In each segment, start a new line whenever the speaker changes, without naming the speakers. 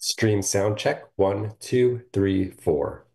Stream sound check. One, two, three, four.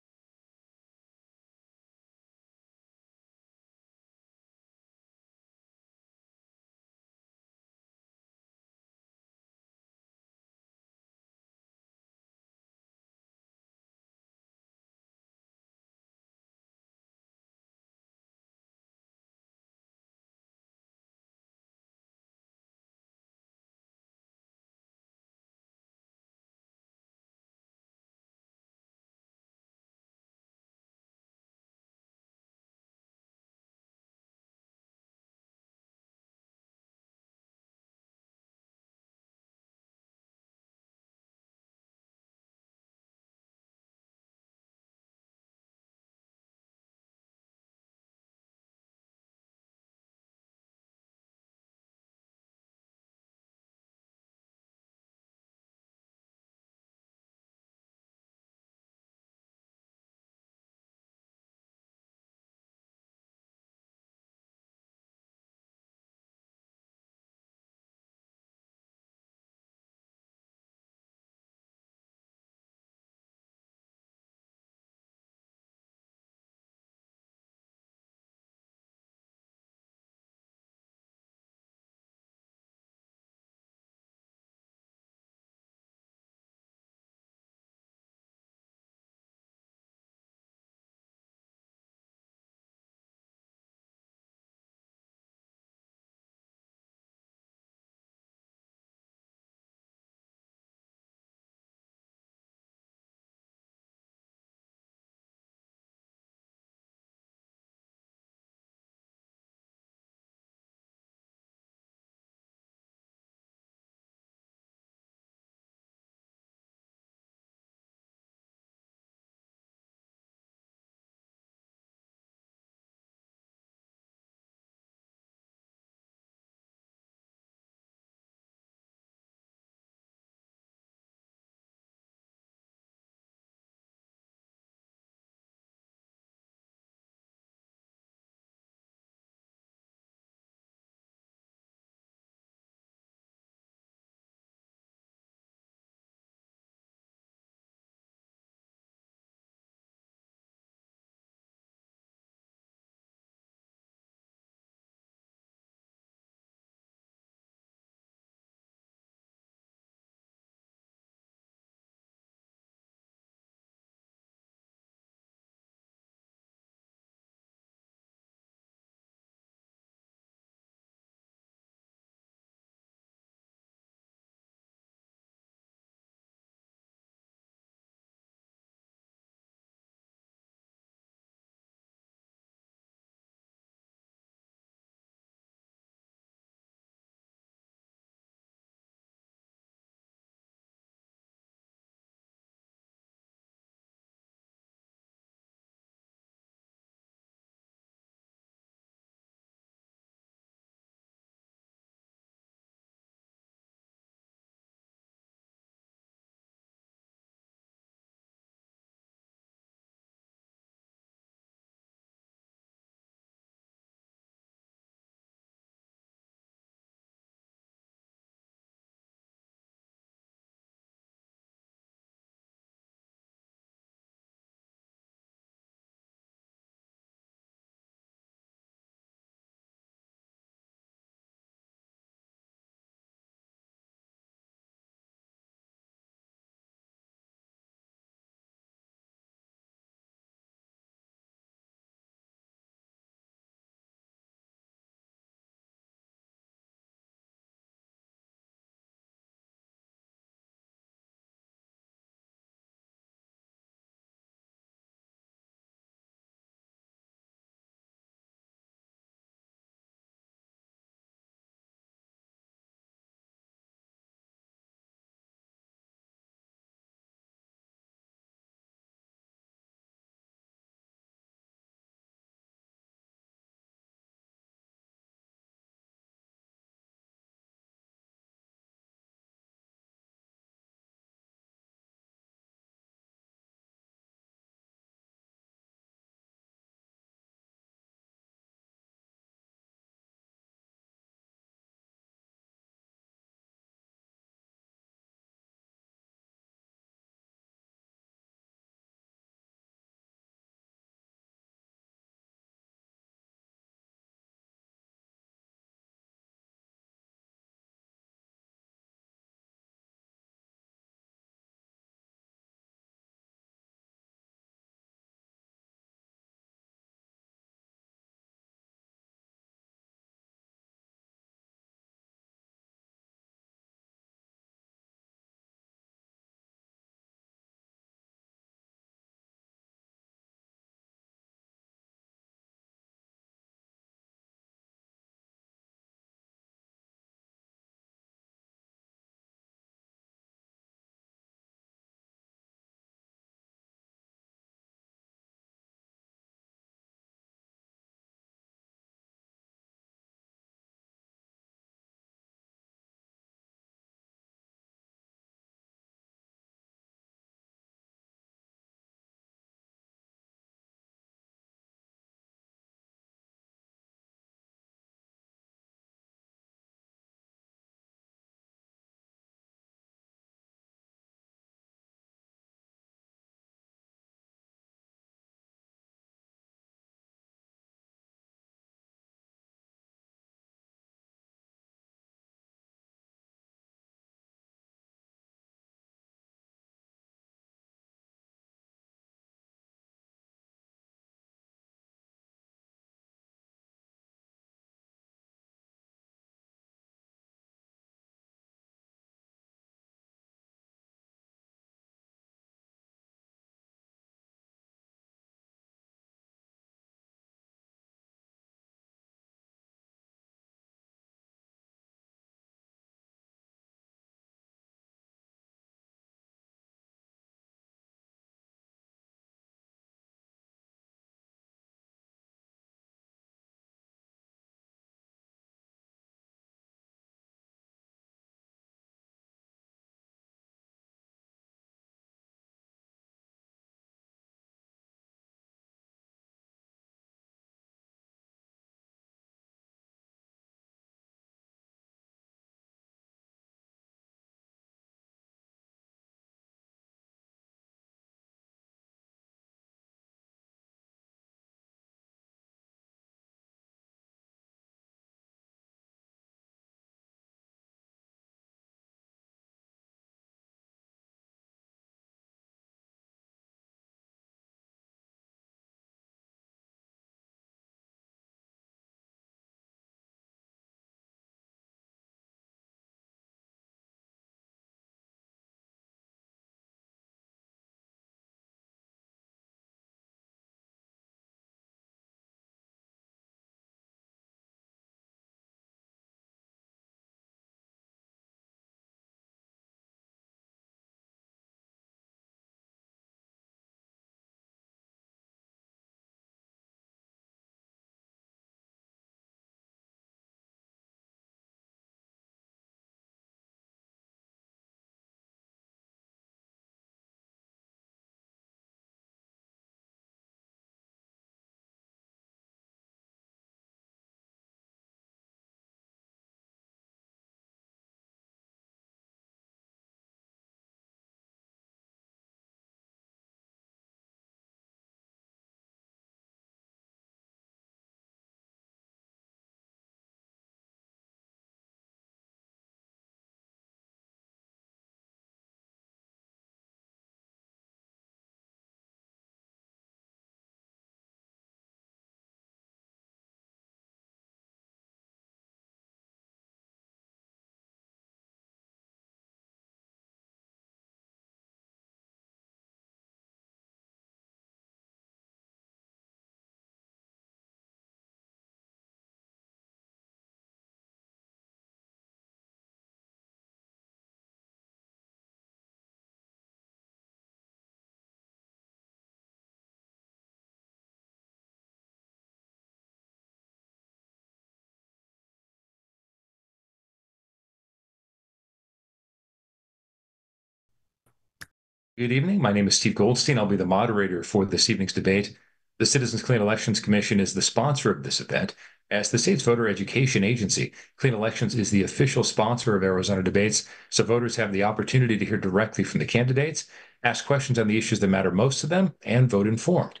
Good evening. My name is Steve Goldstein. I'll be the moderator for this evening's debate. The Citizens Clean Elections Commission is the sponsor of this event. As the state's voter education agency, Clean Elections is the official sponsor of Arizona debates, so voters have the opportunity to hear directly from the candidates, ask questions on the issues that matter most to them, and vote informed.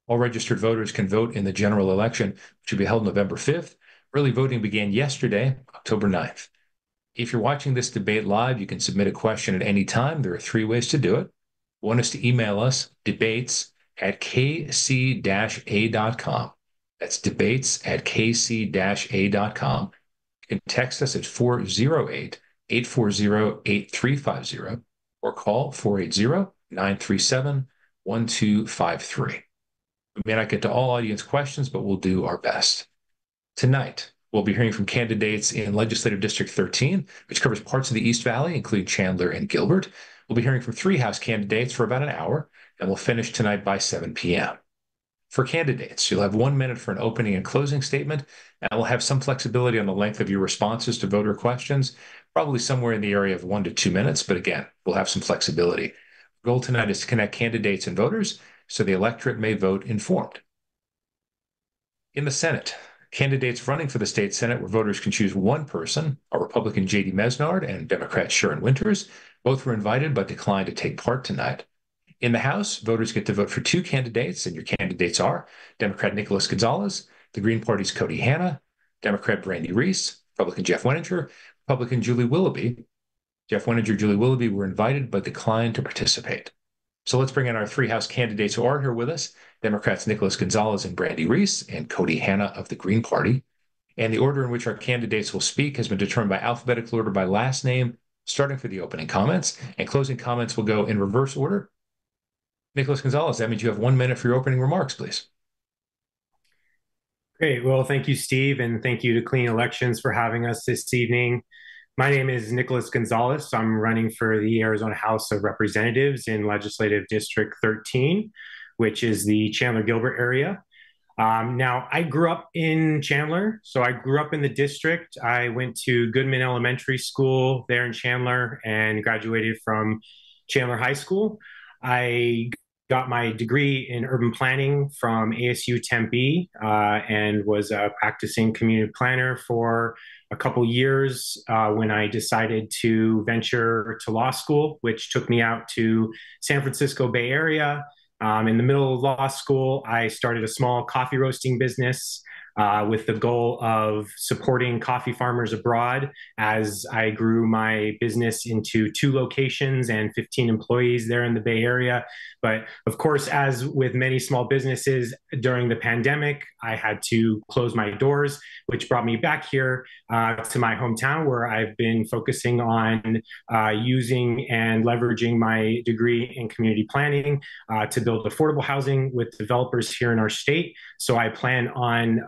All registered voters can vote in the general election, which will be held November 5th. Early voting began yesterday, October 9th. If you're watching this debate live, you can submit a question at any time. There are three ways to do it. One is to email us debates@kc-a.com. That's debates@kc-a.com. You can text us at 408-840-8350 or call 480-937-1253. We may not get to all audience questions, but we'll do our best. Tonight, we'll be hearing from candidates in Legislative District 13, which covers parts of the East Valley, including Chandler and Gilbert. We'll be hearing from three House candidates for about an hour, and we'll finish tonight by 7 p.m. For candidates, you'll have 1 minute for an opening and closing statement, and we'll have some flexibility on the length of your responses to voter questions, probably somewhere in the area of 1 to 2 minutes, but again, we'll have some flexibility. The goal tonight is to connect candidates and voters so the electorate may vote informed. In the Senate, candidates running for the state Senate, where voters can choose one person, are Republican J.D. Mesnard and Democrat Sharon Winters. Both were invited but declined to take part tonight. In the House, voters get to vote for two candidates, and your candidates are Democrat Nicholas Gonzalez, the Green Party's Cody Hanna, Democrat Brandy Reese, Republican Jeff Wenninger, Republican Julie Willoughby. Jeff Wenninger, Julie Willoughby were invited but declined to participate. So let's bring in our three House candidates who are here with us, Democrats Nicholas Gonzalez and Brandy Reese, and Cody Hanna of the Green Party. And the order in which our candidates will speak has been determined by alphabetical order by last name, starting for the opening comments, and closing comments will go in reverse order. Nicholas Gonzalez, that means you have 1 minute for your opening remarks, please.
Great. Well, thank you, Steve, and thank you to Clean Elections for having us this evening. My name is Nicholas Gonzalez. I'm running for the Arizona House of Representatives in Legislative District 13, which is the Chandler-Gilbert area. Now, I grew up in Chandler, so I grew up in the district. I went to Goodman Elementary School there in Chandler and graduated from Chandler High School. I got my degree in urban planning from ASU Tempe and was a practicing community planner for a couple years when I decided to venture to law school, which took me out to San Francisco Bay Area. In the middle of law school, I started a small coffee roasting business with the goal of supporting coffee farmers abroad as I grew my business into 2 locations and 15 employees there in the Bay Area. But of course, as with many small businesses during the pandemic, I had to close my doors, which brought me back here to my hometown where I've been focusing on using and leveraging my degree in community planning to build affordable housing with developers here in our state. So I plan on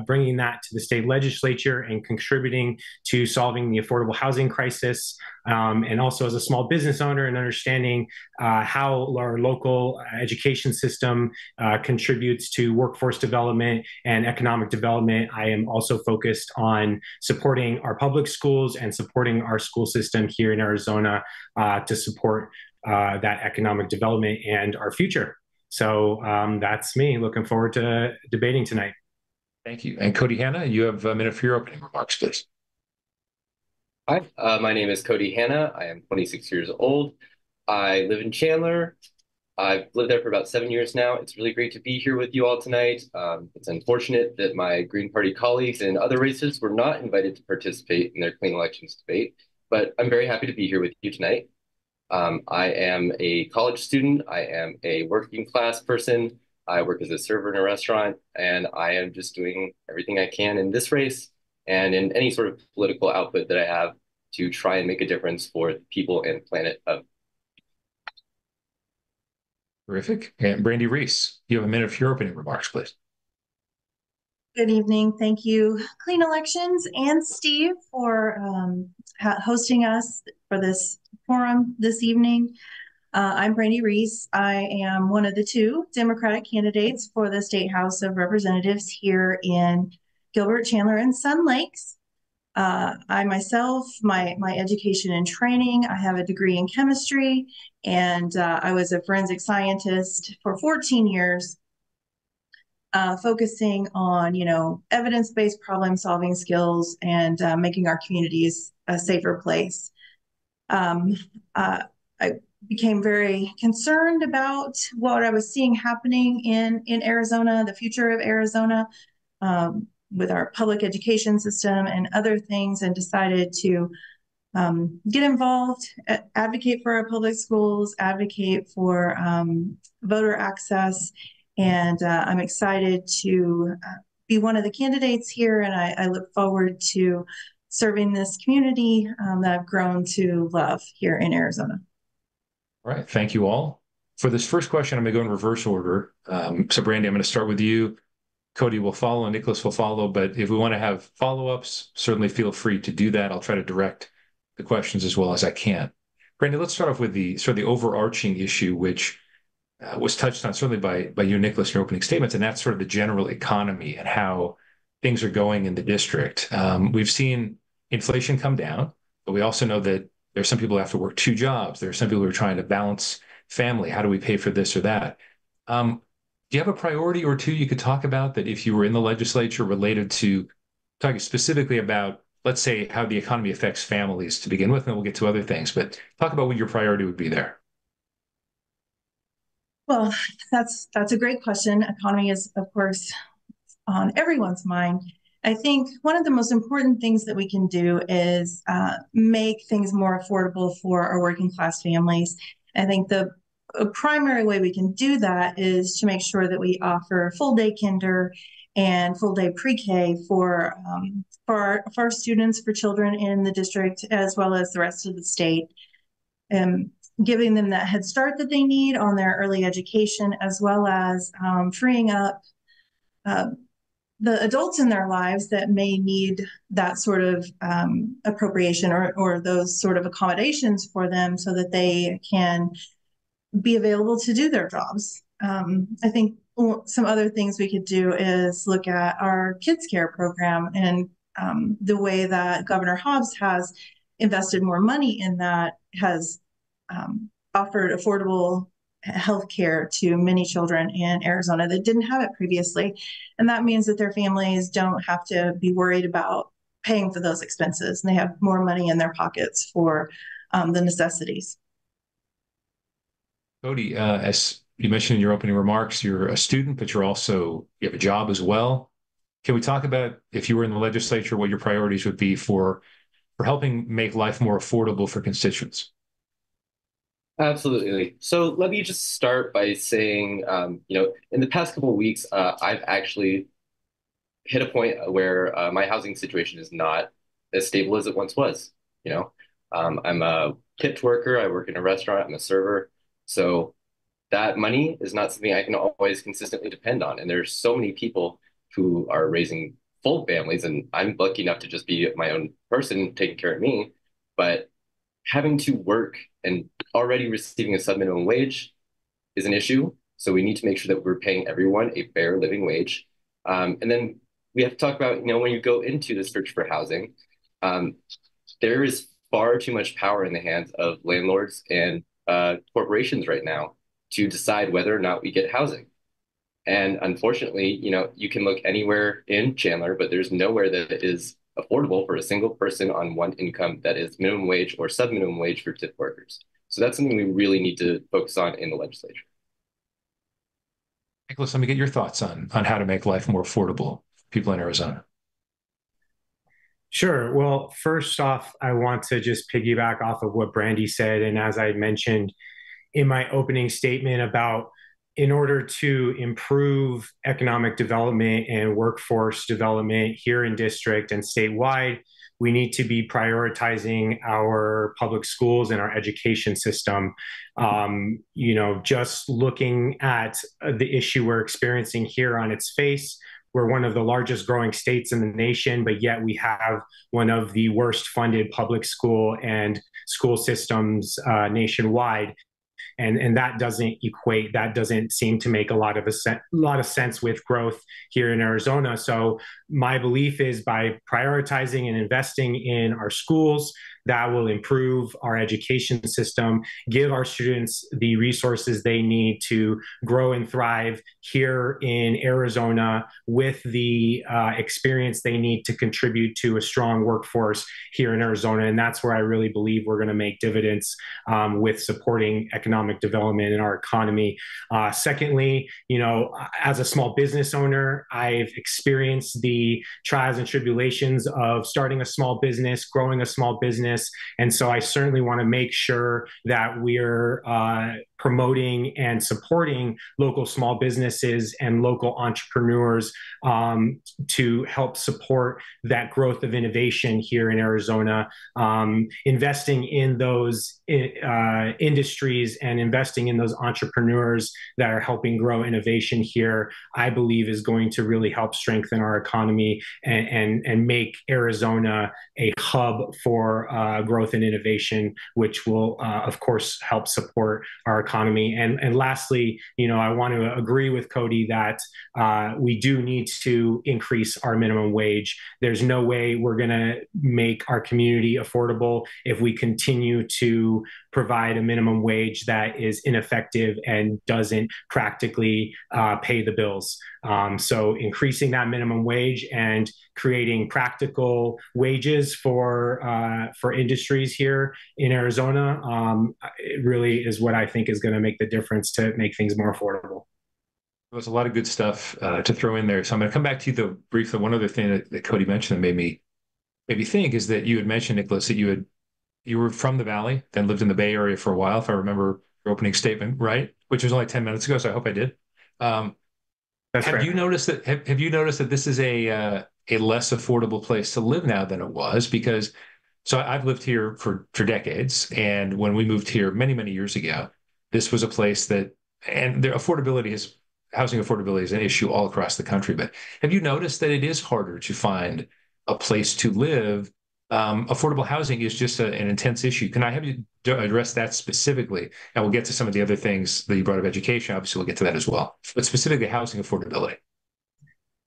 bringing that to the state legislature and contributing to solving the affordable housing crisis. And also as a small business owner and understanding how our local education system contributes to workforce development and economic development. I am also focused on supporting our public schools and supporting our school system here in Arizona to support that economic development and our future. So that's me. Looking forward to debating tonight.
Thank you. And Cody Hanna, you have 1 minute for your opening remarks, please.
Hi, my name is Cody Hanna. I am 26 years old. I live in Chandler. I've lived there for about 7 years now. It's really great to be here with you all tonight. It's unfortunate that my Green Party colleagues in other races were not invited to participate in their clean elections debate, but I'm very happy to be here with you tonight. I am a college student. I am a working class person. I work as a server in a restaurant, and I am just doing everything I can in this race and in any sort of political output that I have to try and make a difference for the people and planet of.
Terrific. And Brandy Reese, you have 1 minute for your opening remarks, please.
Good evening. Thank you, Clean Elections and Steve, for hosting us for this forum this evening. I'm Brandy Reese. I am one of the 2 Democratic candidates for the State House of Representatives here in Gilbert, Chandler, and Sun Lakes. I myself, my education and training, I have a degree in chemistry, and I was a forensic scientist for 14 years, focusing on, evidence-based problem-solving skills and making our communities a safer place. Um, I became very concerned about what I was seeing happening in Arizona, the future of Arizona, with our public education system and other things, and decided to get involved, advocate for our public schools, advocate for voter access. And I'm excited to be one of the candidates here, and I look forward to serving this community that I've grown to love here in Arizona.
All right, thank you all. For this first question, I'm going to go in reverse order. So Brandy, I'm going to start with you. Cody will follow, and Nicholas will follow. But if we want to have follow-ups, certainly feel free to do that. I'll try to direct the questions as well as I can. Brandy, let's start off with the sort of the overarching issue, which was touched on certainly by you, Nicholas, in your opening statements, and that's sort of the general economy and how things are going in the district. We've seen inflation come down, but we also know that there are some people who have to work two jobs. There are some people who are trying to balance family. How do we pay for this or that? Do you have a priority or two you could talk about that if you were in the legislature related to talking specifically about, let's say, how the economy affects families to begin with, and then we'll get to other things, but talk about what your priority would be there.
Well, that's a great question. Economy is, of course, on everyone's mind. I think one of the most important things that we can do is make things more affordable for our working class families. I think the primary way we can do that is to make sure that we offer full day kinder and full day pre-K for our students, for children in the district, as well as the rest of the state. And giving them that head start that they need on their early education, as well as freeing up the adults in their lives that may need that sort of appropriation or those sort of accommodations for them so that they can be available to do their jobs. I think some other things we could do is look at our kids care program and the way that Governor Hobbs has invested more money in that, has offered affordable health care to many children in Arizona that didn't have it previously. And that means that their families don't have to be worried about paying for those expenses, and they have more money in their pockets for the necessities.
Cody, as you mentioned in your opening remarks, you're a student, but you have a job as well. Can we talk about, if you were in the legislature, what your priorities would be for helping make life more affordable for constituents?
Absolutely. So let me just start by saying, in the past couple of weeks, I've actually hit a point where my housing situation is not as stable as it once was. I'm a tipped worker. I work in a restaurant. I'm a server. So that money is not something I can always consistently depend on. And there's so many people who are raising full families, and I'm lucky enough to just be my own person taking care of me. But having to work and already receiving a sub-minimum wage is an issue. So we need to make sure that we're paying everyone a fair living wage. And then we have to talk about, when you go into the search for housing, there is far too much power in the hands of landlords and corporations right now to decide whether or not we get housing. And unfortunately, you can look anywhere in Chandler, but there's nowhere that is affordable for a single person on one income that is minimum wage or sub-minimum wage for tip workers. So that's something we really need to focus on in the legislature.
Nicholas, let me get your thoughts on how to make life more affordable for people in Arizona.
Sure. Well, first off, I want to just piggyback off of what Brandy said. And as I mentioned in my opening statement about, in order to improve economic development and workforce development here in district and statewide, we need to be prioritizing our public schools and our education system. Just looking at the issue we're experiencing here on its face, we're one of the largest growing states in the nation, but yet we have one of the worst funded public school and school systems nationwide. and that doesn't equate. That doesn't seem to make a lot of sense with growth here in Arizona. So my belief is by prioritizing and investing in our schools, that will improve our education system, give our students the resources they need to grow and thrive here in Arizona with the experience they need to contribute to a strong workforce here in Arizona. And that's where I really believe we're going to make dividends with supporting economic development in our economy. Secondly, as a small business owner, I've experienced the trials and tribulations of starting a small business, growing a small business. And so I certainly want to make sure that we're promoting and supporting local small businesses and local entrepreneurs to help support that growth of innovation here in Arizona. Investing in those industries and investing in those entrepreneurs that are helping grow innovation here, I believe is going to really help strengthen our economy and make Arizona a hub for growth and innovation, which will, of course, help support our economy. And lastly, I want to agree with Cody that we do need to increase our minimum wage. There's no way we're going to make our community affordable if we continue to provide a minimum wage that is ineffective and doesn't practically pay the bills. So increasing that minimum wage and creating practical wages for industries here in Arizona, it really is what I think is going to make the difference to make things more affordable.
There's a lot of good stuff to throw in there. So I'm going to come back to you briefly. One other thing that Cody mentioned that made me think is that you had mentioned, Nicholas, that you were from the Valley, then lived in the Bay Area for a while, if I remember your opening statement right, which was only 10 minutes ago, so I hope I did. Have you noticed that this is a less affordable place to live now than it was? Because I've lived here for decades, and when we moved here many years ago, this was a place that, and the housing affordability is an issue all across the country. But have you noticed that it is harder to find a place to live? Affordable housing is just an intense issue. Can I have you address that specifically? And we'll get to some of the other things that you brought up, education. Obviously, we'll get to that as well. But specifically, housing affordability.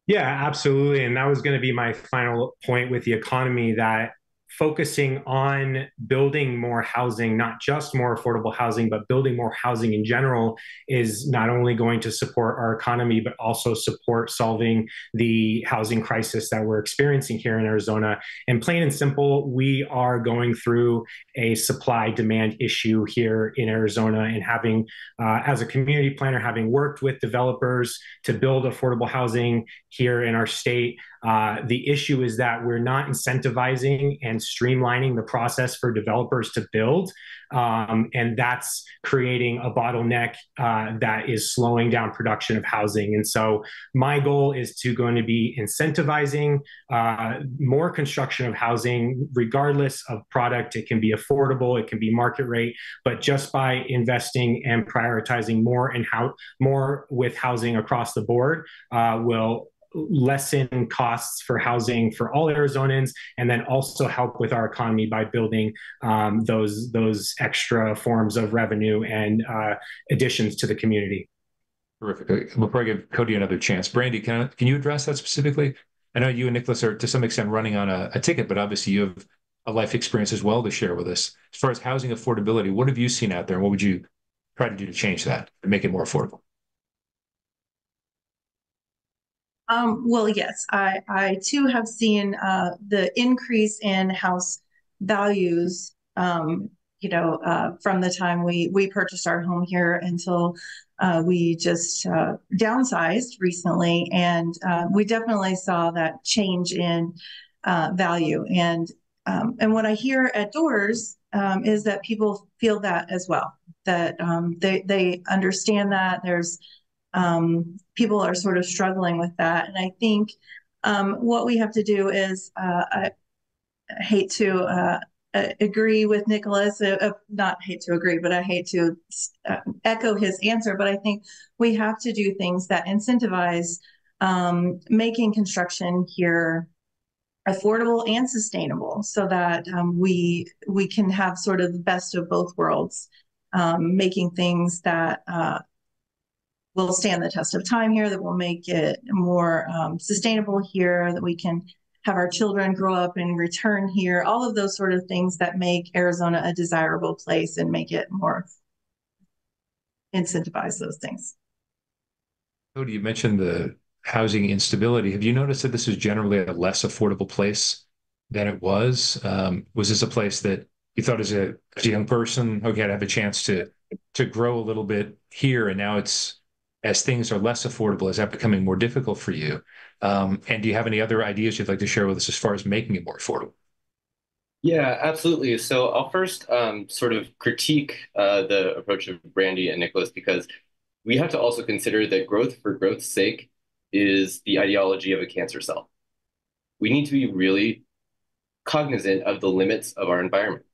Yeah, absolutely. And that was going to be my final point with the economy, that focusing on building more housing, not just more affordable housing, but building more housing in general, is not only going to support our economy, but also support solving the housing crisis that we're experiencing here in Arizona. And plain and simple, we are going through a supply-demand issue here in Arizona. And having, as a community planner, having worked with developers to build affordable housing here in our state, the issue is that we're not incentivizing and streamlining the process for developers to build. And that's creating a bottleneck that is slowing down production of housing. And so my goal is going to be incentivizing more construction of housing, regardless of product. It can be affordable, it can be market rate, but just by investing and prioritizing more with housing across the board will lessen costs for housing for all Arizonans, and then also help with our economy by building those extra forms of revenue and additions to the community.
Terrific. We'll probably give Cody another chance. Brandy, can you address that specifically? I know you and Nicholas are to some extent running on a ticket, but obviously you have a life experience as well to share with us. As far as housing affordability, what have you seen out there, and what would you try to do to change that and make it more affordable?
Well, yes, I too have seen the increase in house values, from the time we purchased our home here until we just downsized recently. And we definitely saw that change in value. And what I hear at doors is that people feel that as well, that they understand that there's people are sort of struggling with that. And I think what we have to do is, I hate to agree with Nicholas, not hate to agree, but I hate to echo his answer, but I think we have to do things that incentivize making construction here affordable and sustainable, so that we can have sort of the best of both worlds. making things that will stand the test of time here, that will make it more sustainable here, that we can have our children grow up and return here, all of those sort of things that make Arizona a desirable place and make it more incentivize those things.
Cody, you mentioned the housing instability. Have you noticed that this is generally a less affordable place than it was? Was this a place that you thought as a young person, okay, I'd have a chance to grow a little bit here, and now it's as things are less affordable, is that becoming more difficult for you? And do you have any other ideas you'd like to share with us as far as making it more affordable?
Yeah, absolutely. So I'll first sort of critique the approach of Brandy and Nicholas, because we have to also consider that growth for growth's sake is the ideology of a cancer cell. We need to be really cognizant of the limits of our environment.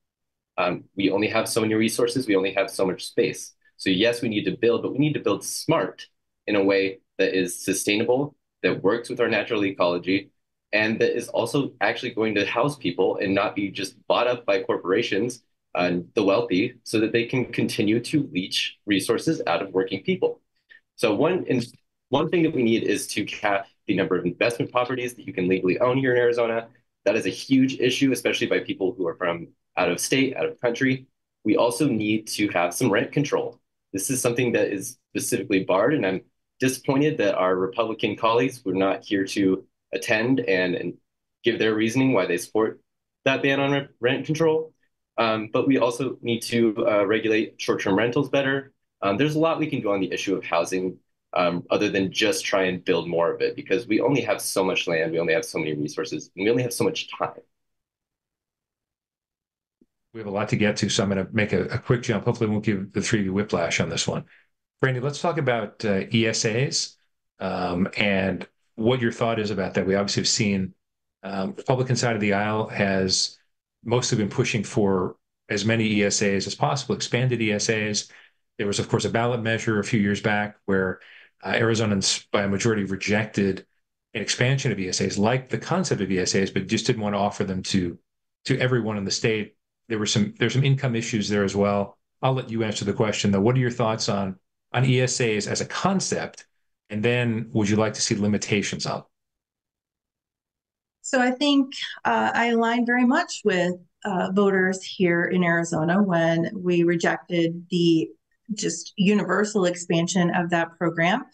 We only have so many resources, we only have so much space. So yes, we need to build, but we need to build smart in a way that is sustainable, that works with our natural ecology, and that is also actually going to house people and not be just bought up by corporations and the wealthy, so that they can continue to leach resources out of working people. So one thing that we need is to cap the number of investment properties that you can legally own here in Arizona. That is a huge issue, especially by people who are from out of state, out of country. We also need to have some rent control. This is something that is specifically barred, and I'm disappointed that our Republican colleagues were not here to attend and give their reasoning why they support that ban on rent control. But we also need to regulate short-term rentals better. There's a lot we can do on the issue of housing, other than just try and build more of it, because we only have so much land, we only have so many resources, and we only have so much time.
We have a lot to get to, so I'm going to make a quick jump. Hopefully, we won't give the three of you whiplash on this one. Brandy, let's talk about ESAs and what your thought is about that. We obviously have seen Republican side of the aisle has mostly been pushing for as many ESAs as possible, expanded ESAs. There was, of course, a ballot measure a few years back where Arizonans, by a majority, rejected an expansion of ESAs, liked the concept of ESAs, but just didn't want to offer them to everyone in the state. There's some income issues there as well. I'll let you answer the question, though. What are your thoughts on ESAs as a concept? And then would you like to see limitations on them?
So I think I align very much with voters here in Arizona when we rejected the just universal expansion of that program.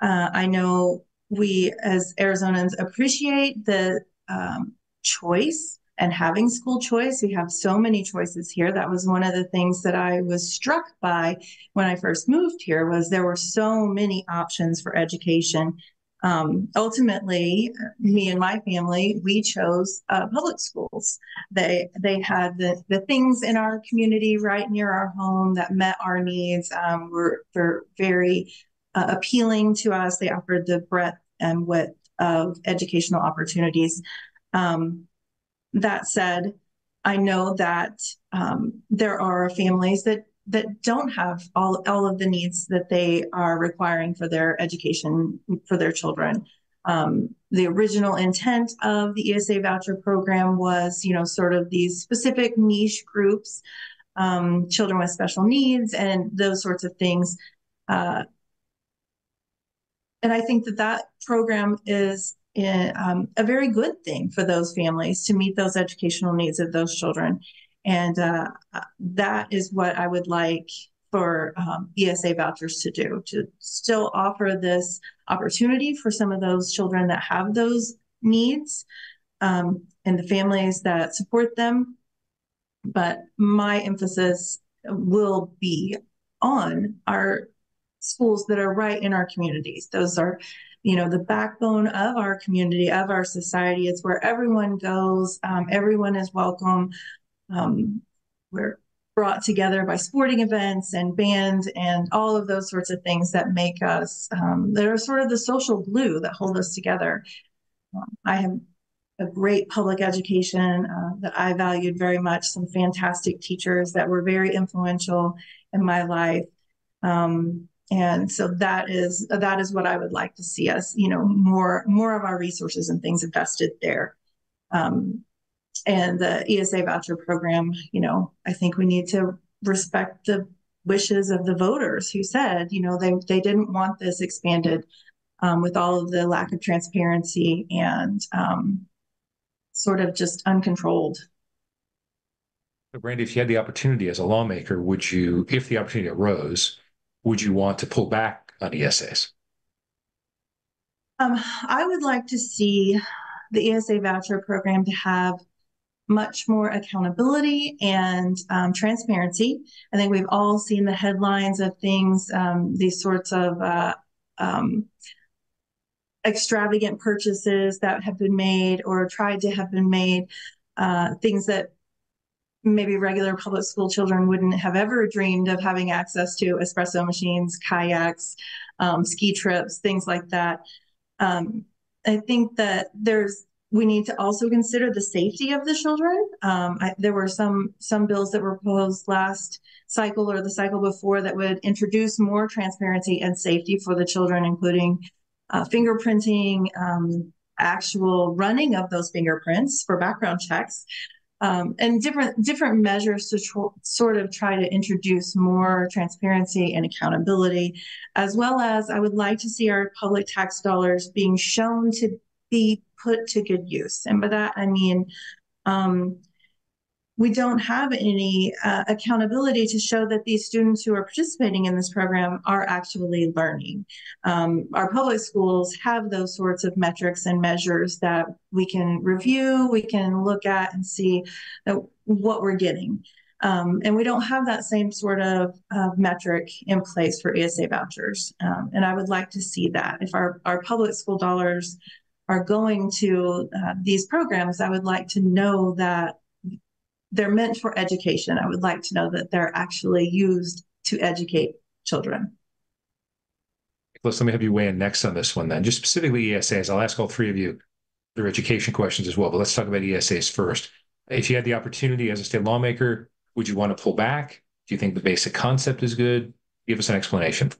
I know we as Arizonans appreciate the choice and having school choice. We have so many choices here. That was one of the things that I was struck by when I first moved here, was there were so many options for education. Ultimately, me and my family, we chose public schools. They had the things in our community right near our home that met our needs, were very appealing to us. They offered the breadth and width of educational opportunities. That said, I know that there are families that don't have all of the needs that they are requiring for their education for their children. The original intent of the ESA voucher program was, sort of these specific niche groups, children with special needs and those sorts of things. And I think that program is a very good thing for those families to meet those educational needs of those children. And that is what I would like for ESA vouchers to do, to still offer this opportunity for some of those children that have those needs and the families that support them. But my emphasis will be on our schools that are right in our communities. Those are, the backbone of our community, of our society. It's where everyone goes. Everyone is welcome. We're brought together by sporting events and band and all of those sorts of things that make us, that are sort of the social glue that hold us together. I have a great public education that I valued very much, some fantastic teachers that were very influential in my life. And so that is what I would like to see us, more of our resources and things invested there. And the ESA voucher program, I think we need to respect the wishes of the voters who said, they didn't want this expanded with all of the lack of transparency and sort of just uncontrolled.
Brandy, if you had the opportunity as a lawmaker, would you, if the opportunity arose, would you want to pull back on ESAs?
I would like to see the ESA voucher program to have much more accountability and transparency. I think we've all seen the headlines of things, these sorts of extravagant purchases that have been made or tried to have been made, things that maybe regular public school children wouldn't have ever dreamed of having access to: espresso machines, kayaks, ski trips, things like that. I think that we need to also consider the safety of the children. There were some bills that were proposed last cycle or the cycle before that would introduce more transparency and safety for the children, including fingerprinting, actual running of those fingerprints for background checks, and different measures to sort of try to introduce more transparency and accountability, as well as I would like to see our public tax dollars being shown to be put to good use. And by that, I mean, we don't have any accountability to show that these students who are participating in this program are actually learning. Our public schools have those sorts of metrics and measures that we can review, we can look at and see what we're getting. And we don't have that same sort of metric in place for ESA vouchers. And I would like to see that. If our public school dollars are going to these programs, I would like to know that they're meant for education. I would like to know that they're actually used to educate children.
Let me have you weigh in next on this one then. Just specifically ESAs, I'll ask all three of you their education questions as well, but let's talk about ESAs first. If you had the opportunity as a state lawmaker, would you want to pull back? Do you think the basic concept is good? Give us an explanation.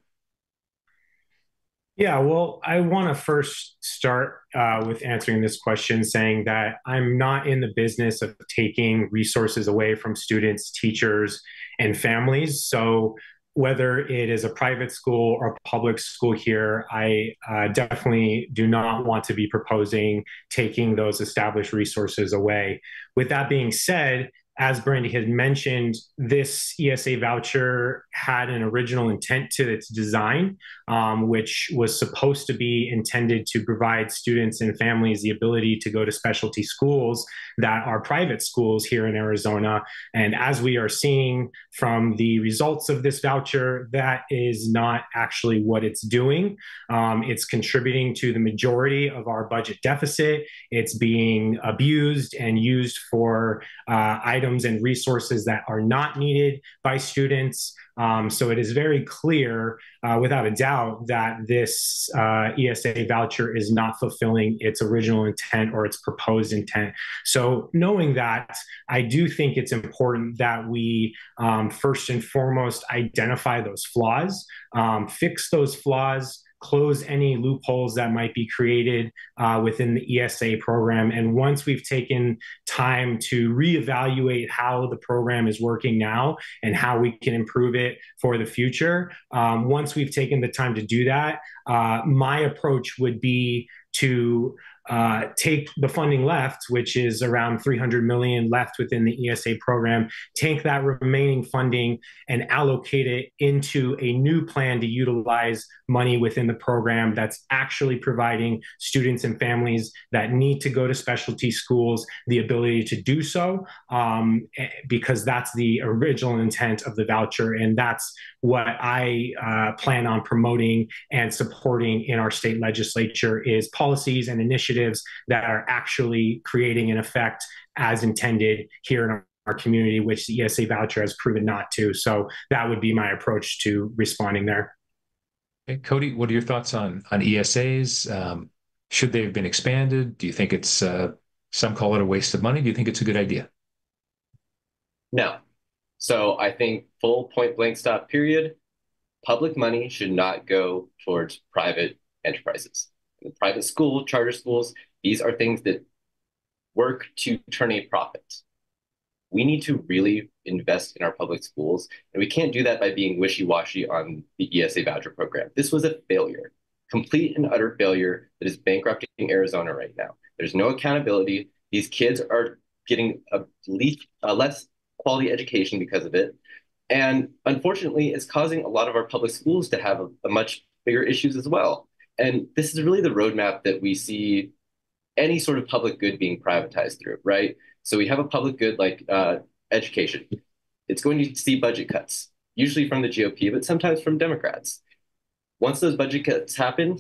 Yeah, well, I want to first start with answering this question saying that I'm not in the business of taking resources away from students, teachers, and families. So whether it is a private school or a public school here, I definitely do not want to be proposing taking those established resources away. With that being said, as Brandy had mentioned, this ESA voucher had an original intent to its design, which was supposed to be intended to provide students and families the ability to go to specialty schools that are private schools here in Arizona. And as we are seeing from the results of this voucher, that is not actually what it's doing. It's contributing to the majority of our budget deficit. It's being abused and used for items and resources that are not needed by students. So it is very clear, without a doubt, that this ESA voucher is not fulfilling its original intent or its proposed intent. So knowing that, I do think it's important that we first and foremost identify those flaws, fix those flaws, close any loopholes that might be created within the ESA program. And once we've taken time to reevaluate how the program is working now and how we can improve it for the future, once we've taken the time to do that, my approach would be to take the funding left, which is around $300 million left within the ESA program, take that remaining funding and allocate it into a new plan to utilize money within the program that's actually providing students and families that need to go to specialty schools the ability to do so, because that's the original intent of the voucher. And that's what I plan on promoting and supporting in our state legislature is policies and initiatives that are actually creating an effect as intended here in our community, which the ESA voucher has proven not to. So that would be my approach to responding there.
Okay, Cody, what are your thoughts on ESAs? Should they have been expanded? Do you think it's, some call it a waste of money? Do you think it's a good idea?
No. So I think full point blank stop period. Public money should not go towards private enterprises. The private school, charter schools, these are things that work to turn a profit. We need to really invest in our public schools, and we can't do that by being wishy-washy on the ESA voucher program. This was a failure, complete and utter failure that is bankrupting Arizona right now. There's no accountability. These kids are getting a less quality education because of it. And unfortunately, it's causing a lot of our public schools to have a much bigger issues as well. And this is really the roadmap that we see any sort of public good being privatized through, right? So we have a public good like education. It's going to see budget cuts, usually from the GOP, but sometimes from Democrats. Once those budget cuts happen,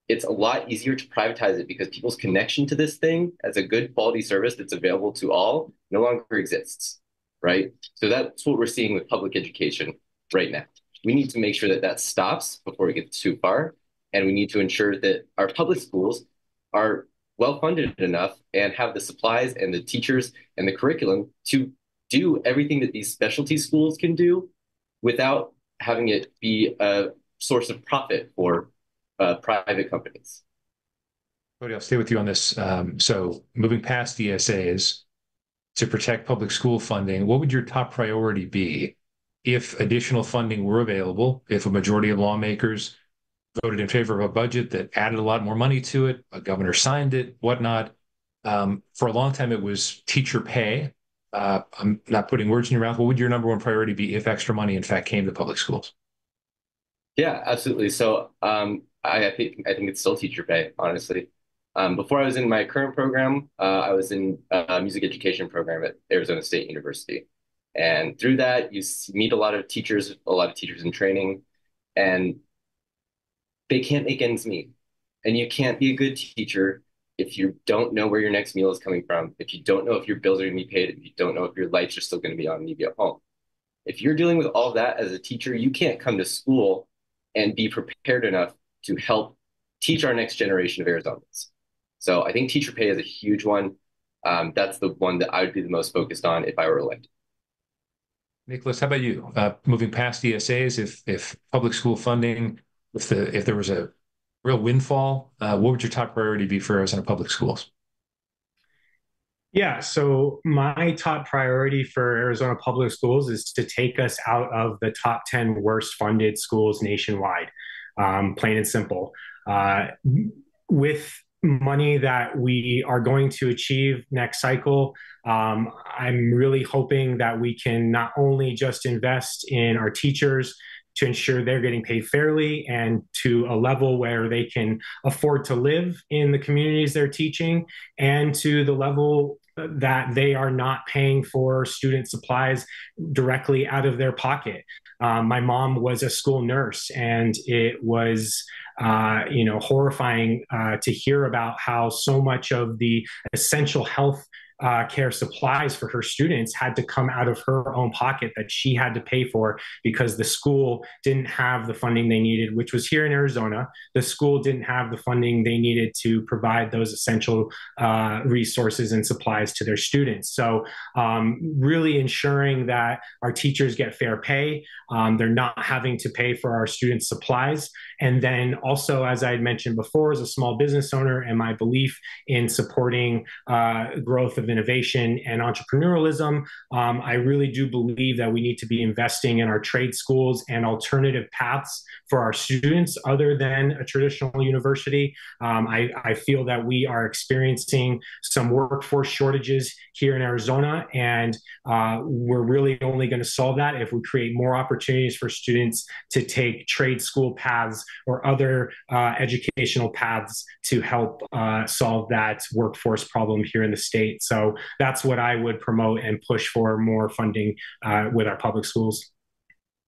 it's a lot easier to privatize it because people's connection to this thing as a good quality service that's available to all no longer exists, right? So that's what we're seeing with public education right now. We need to make sure that that stops before it gets too far. And we need to ensure that our public schools are well funded enough and have the supplies and the teachers and the curriculum to do everything that these specialty schools can do without having it be a source of profit for private companies.
Cody, I'll stay with you on this. So moving past ESAs to protect public school funding, what would your top priority be if additional funding were available, if a majority of lawmakers voted in favor of a budget that added a lot more money to it, a governor signed it, whatnot? For a long time, it was teacher pay. I'm not putting words in your mouth. What would your number one priority be if extra money, in fact, came to public schools?
Yeah, absolutely. So I think it's still teacher pay, honestly. Before I was in my current program, I was in a music education program at Arizona State University. And through that, you meet a lot of teachers in training, and they can't make ends meet. And you can't be a good teacher if you don't know where your next meal is coming from, if you don't know if your bills are going to be paid, if you don't know if your lights are still going to be on when you get home. If you're dealing with all that as a teacher, you can't come to school and be prepared enough to help teach our next generation of Arizonans. So I think teacher pay is a huge one. That's the one that I would be the most focused on if I were elected.
Nicholas, how about you? Moving past ESAs, if public school funding, if there was a real windfall, what would your top priority be for Arizona public schools?
Yeah, so my top priority for Arizona Public Schools is to take us out of the top 10 worst funded schools nationwide, plain and simple. With money that we are going to achieve next cycle, I'm really hoping that we can not only just invest in our teachers to ensure they're getting paid fairly and to a level where they can afford to live in the communities they're teaching, and to the level that they are not paying for student supplies directly out of their pocket. My mom was a school nurse, and it was horrifying to hear about how so much of the essential health care supplies for her students had to come out of her own pocket that she had to pay for because the school didn't have the funding they needed, which was here in Arizona. The school didn't have the funding they needed to provide those essential resources and supplies to their students. So really ensuring that our teachers get fair pay, they're not having to pay for our students' supplies. And then also, as I had mentioned before, as a small business owner and my belief in supporting growth of innovation and entrepreneurialism, I really do believe that we need to be investing in our trade schools and alternative paths for our students other than a traditional university. I feel that we are experiencing some workforce shortages here in Arizona, and we're really only going to solve that if we create more opportunities for students to take trade school paths or other educational paths to help solve that workforce problem here in the state. So that's what I would promote and push for more funding with our public schools.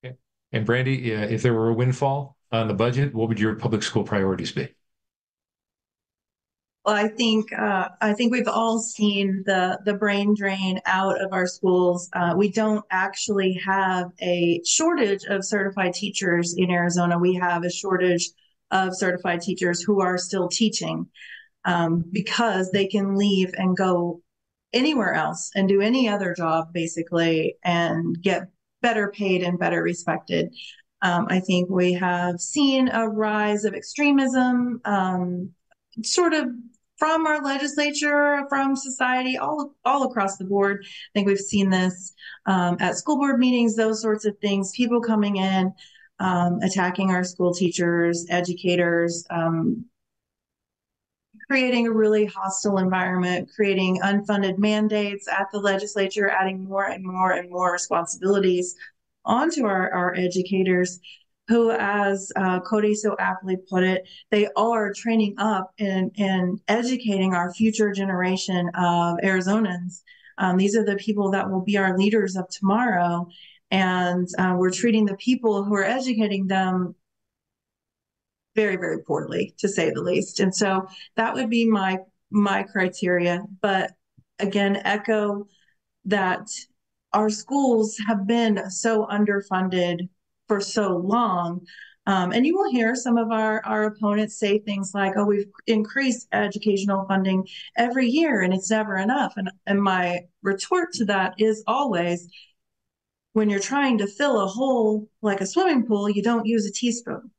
Okay. And Brandy, if there were a windfall on the budget, what would your public school priorities be?
Well, I think we've all seen the brain drain out of our schools. We don't actually have a shortage of certified teachers in Arizona. We have a shortage of certified teachers who are still teaching because they can leave and go anywhere else and do any other job basically and get better paid and better respected. I think we have seen a rise of extremism, sort of from our legislature, from society, all across the board. I think we've seen this at school board meetings, those sorts of things, people coming in, attacking our school teachers, educators, creating a really hostile environment, creating unfunded mandates at the legislature, adding more and more and more responsibilities onto our educators who, as Cody so aptly put it, they are training up and educating our future generation of Arizonans. These are the people that will be our leaders of tomorrow. And we're treating the people who are educating them very, very poorly, to say the least. And so that would be my criteria. But again, echo that our schools have been so underfunded for so long. And you will hear some of our opponents say things like, oh, we've increased educational funding every year and it's never enough. And my retort to that is always, when you're trying to fill a hole like a swimming pool, you don't use a teaspoon.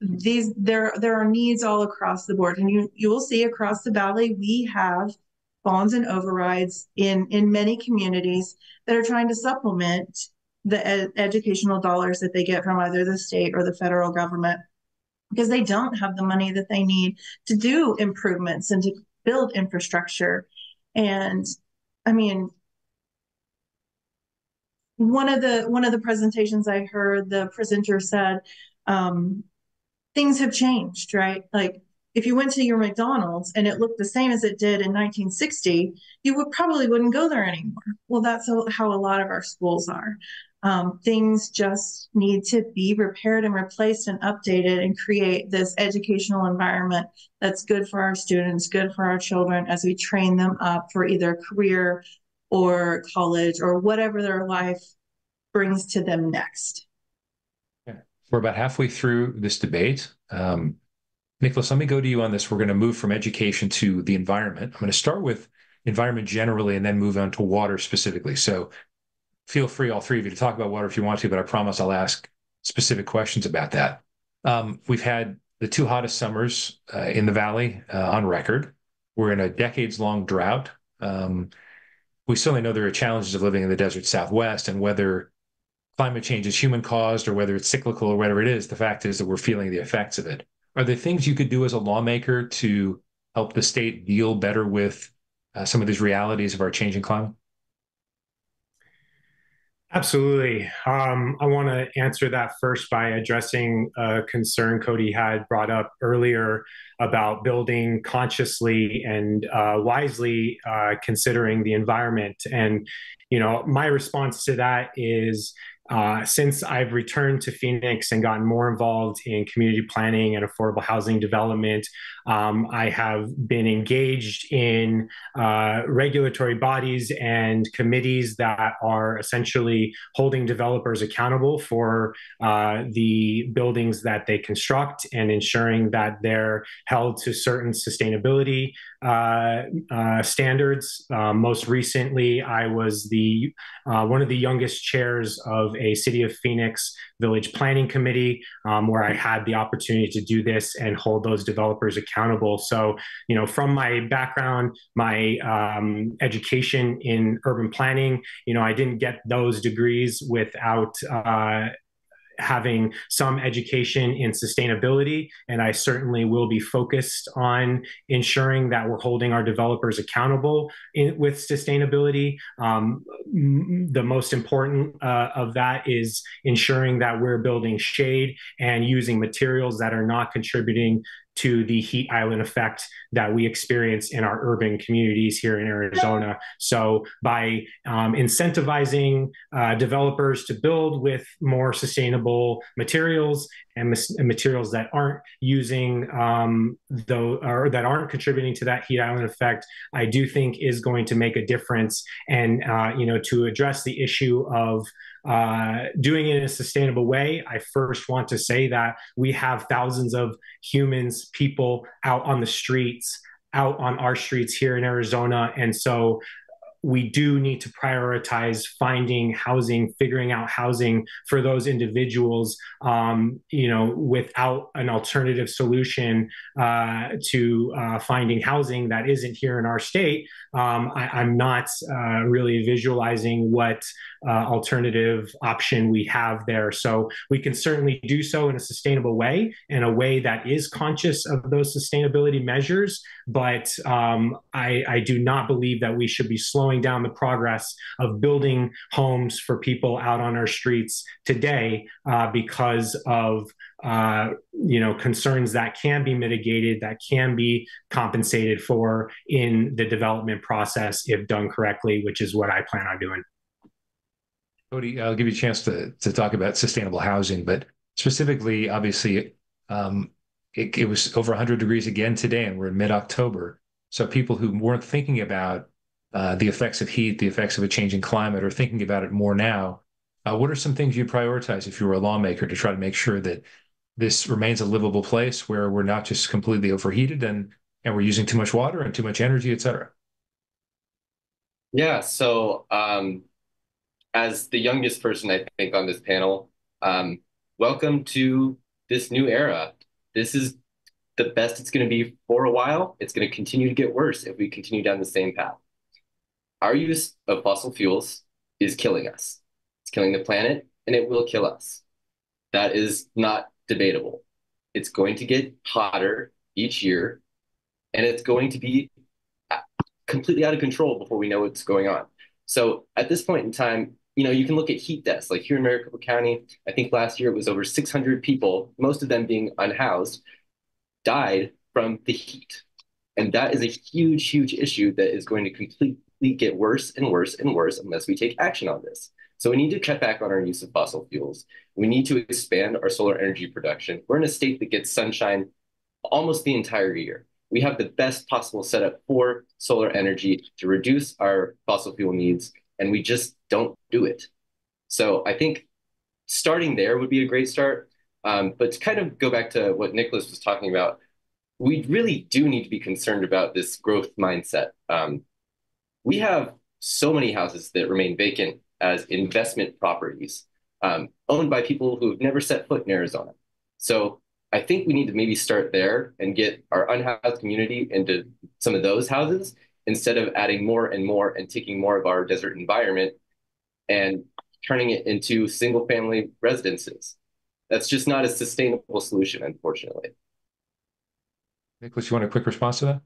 There are needs all across the board, and you will see across the valley we have bonds and overrides in many communities that are trying to supplement the educational dollars that they get from either the state or the federal government, because they don't have the money that they need to do improvements and to build infrastructure. And I mean, one of the presentations I heard, the presenter said, things have changed, right? Like if you went to your McDonald's and it looked the same as it did in 1960, you probably wouldn't go there anymore. Well, that's how a lot of our schools are. Things just need to be repaired and replaced and updated and create this educational environment that's good for our students, good for our children as we train them up for either career or college or whatever their life brings to them next.
We're about halfway through this debate. Nicholas, let me go to you on this. We're going to move from education to the environment. I'm going to start with environment generally and then move on to water specifically. So feel free, all three of you, to talk about water if you want to, but I promise I'll ask specific questions about that. We've had the two hottest summers in the Valley on record. We're in a decades-long drought. We certainly know there are challenges of living in the desert Southwest, and whether climate change is human caused or whether it's cyclical or whatever it is, the fact is that we're feeling the effects of it. Are there things you could do as a lawmaker to help the state deal better with some of these realities of our changing climate?
Absolutely. I want to answer that first by addressing a concern Cody had brought up earlier about building consciously and wisely, considering the environment. And, my response to that is, since I've returned to Phoenix and gotten more involved in community planning and affordable housing development, I have been engaged in regulatory bodies and committees that are essentially holding developers accountable for the buildings that they construct and ensuring that they're held to certain sustainability standards. Most recently, I was one of the youngest chairs of a City of Phoenix Village Planning Committee, where I had the opportunity to do this and hold those developers accountable. So, from my background, my education in urban planning, I didn't get those degrees without having some education in sustainability. And I certainly will be focused on ensuring that we're holding our developers accountable with sustainability. The most important of that is ensuring that we're building shade and using materials that are not contributing to the heat island effect that we experience in our urban communities here in Arizona. So by incentivizing developers to build with more sustainable materials and materials that aren't using or that aren't contributing to that heat island effect, I do think is going to make a difference. And to address the issue of doing it in a sustainable way, I first want to say that we have thousands of humans, people out on the streets, out on our streets here in Arizona. And so we do need to prioritize finding housing, figuring out housing for those individuals, without an alternative solution to finding housing that isn't here in our state. I'm not really visualizing what alternative option we have there. So we can certainly do so in a sustainable way, in a way that is conscious of those sustainability measures. But I do not believe that we should be slowing down the progress of building homes for people out on our streets today because of concerns that can be mitigated, that can be compensated for in the development process if done correctly, which is what I plan on doing.
Cody, I'll give you a chance to talk about sustainable housing, but specifically, obviously, it was over 100 degrees again today, and we're in mid-October. So people who weren't thinking about the effects of heat, the effects of a changing climate, are thinking about it more now. What are some things you'd prioritize if you were a lawmaker to try to make sure that this remains a livable place where we're not just completely overheated and we're using too much water and too much energy, et cetera?
Yeah, so as the youngest person, I think, on this panel, welcome to this new era. This is the best it's going to be for a while. It's going to continue to get worse if we continue down the same path. Our use of fossil fuels is killing us. It's killing the planet, and it will kill us. That is not debatable. It's going to get hotter each year, and it's going to be completely out of control before we know what's going on. So at this point in time, you can look at heat deaths. Like here in Maricopa County, I think last year it was over 600 people, most of them being unhoused, died from the heat. And that is a huge, huge issue that is going to completely get worse and worse and worse unless we take action on this. So we need to cut back on our use of fossil fuels. We need to expand our solar energy production. We're in a state that gets sunshine almost the entire year. We have the best possible setup for solar energy to reduce our fossil fuel needs, and we just don't do it. So I think starting there would be a great start. But to kind of go back to what Nicholas was talking about, we really do need to be concerned about this growth mindset. We have so many houses that remain vacant as investment properties, owned by people who have never set foot in Arizona. So I think we need to maybe start there and get our unhoused community into some of those houses instead of adding more and more and taking more of our desert environment and turning it into single family residences. That's just not a sustainable solution, unfortunately.
Nicholas, you want a quick response to that?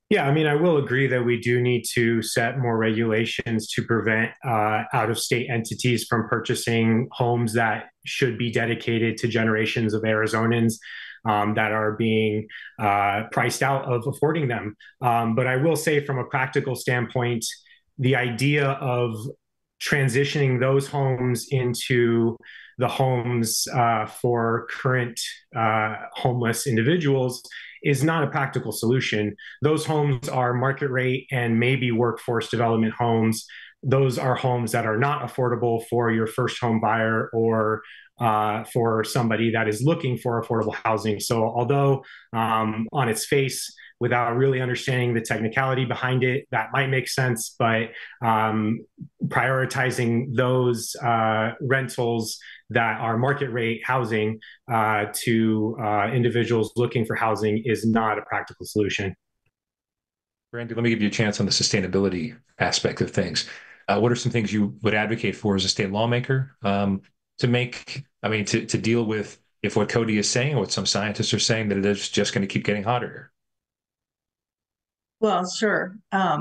Yeah, I mean, I will agree that we do need to set more regulations to prevent out-of-state entities from purchasing homes that should be dedicated to generations of Arizonans that are being priced out of affording them. But I will say, from a practical standpoint, the idea of transitioning those homes into the homes for current homeless individuals is not a practical solution. Those homes are market rate and maybe workforce development homes. Those are homes that are not affordable for your first home buyer or for somebody that is looking for affordable housing. So although on its face, without really understanding the technicality behind it, that might make sense, but prioritizing those rentals that are market rate housing to individuals looking for housing is not a practical solution.
Brandy, let me give you a chance on the sustainability aspect of things. What are some things you would advocate for as a state lawmaker to deal with if what Cody is saying, or what some scientists are saying, that it is just going to keep getting hotter?
Well, sure. I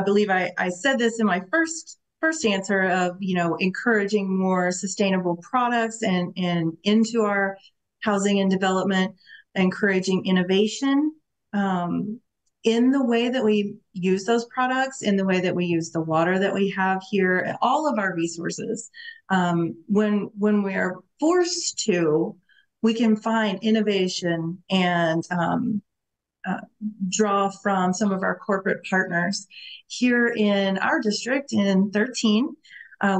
believe I said this in my first answer of, encouraging more sustainable products and into our housing and development, encouraging innovation in the way that we use those products, in the way that we use the water that we have here, all of our resources. When we are forced to, we can find innovation and draw from some of our corporate partners. Here in our district in 13,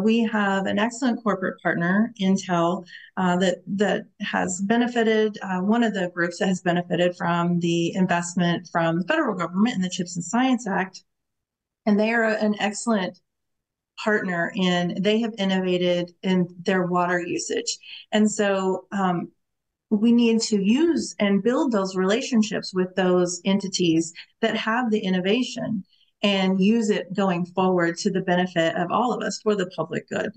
We have an excellent corporate partner, Intel, that has benefited, one of the groups that has benefited from the investment from the federal government in the CHIPS and Science Act. And they are an excellent partner they have innovated in their water usage. And so we need to use and build those relationships with those entities that have the innovation and use it going forward to the benefit of all of us for the public good.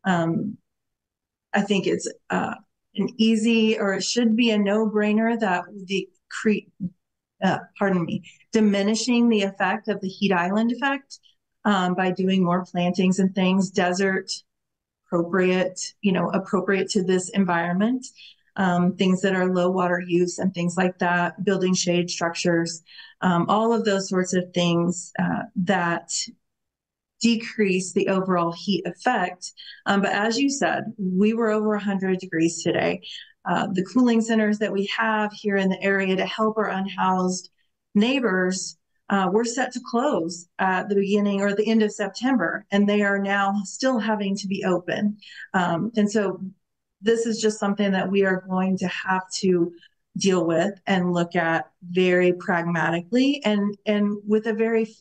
I think it's an easy, or it should be a no-brainer that diminishing the effect of the heat island effect by doing more plantings and things, desert appropriate to this environment, things that are low water use and things like that, building shade structures, all of those sorts of things that decrease the overall heat effect. But as you said, we were over 100 degrees today. The cooling centers that we have here in the area to help our unhoused neighbors were set to close at the beginning or the end of September, and they are now still having to be open. And so this is just something that we are going to have to deal with and look at very pragmatically and with a very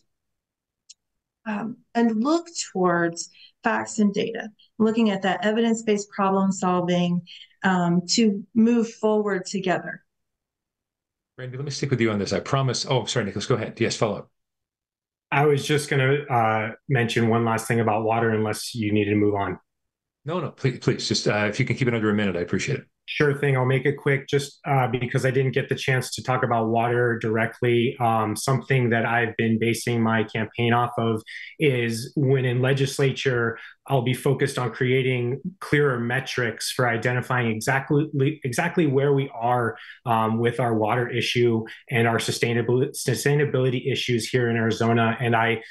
and look towards facts and data, looking at that evidence-based problem solving to move forward together.
Randy, let me stick with you on this. I promise. Oh, sorry, Nicholas, go ahead. Yes, follow up.
I was just going to mention one last thing about water, unless you needed to move on.
No, please. Just if you can keep it under a minute, I appreciate it.
Sure thing. I'll make it quick just because I didn't get the chance to talk about water directly. Something that I've been basing my campaign off of is when in legislature, I'll be focused on creating clearer metrics for identifying exactly where we are with our water issue and our sustainability issues here in Arizona. And I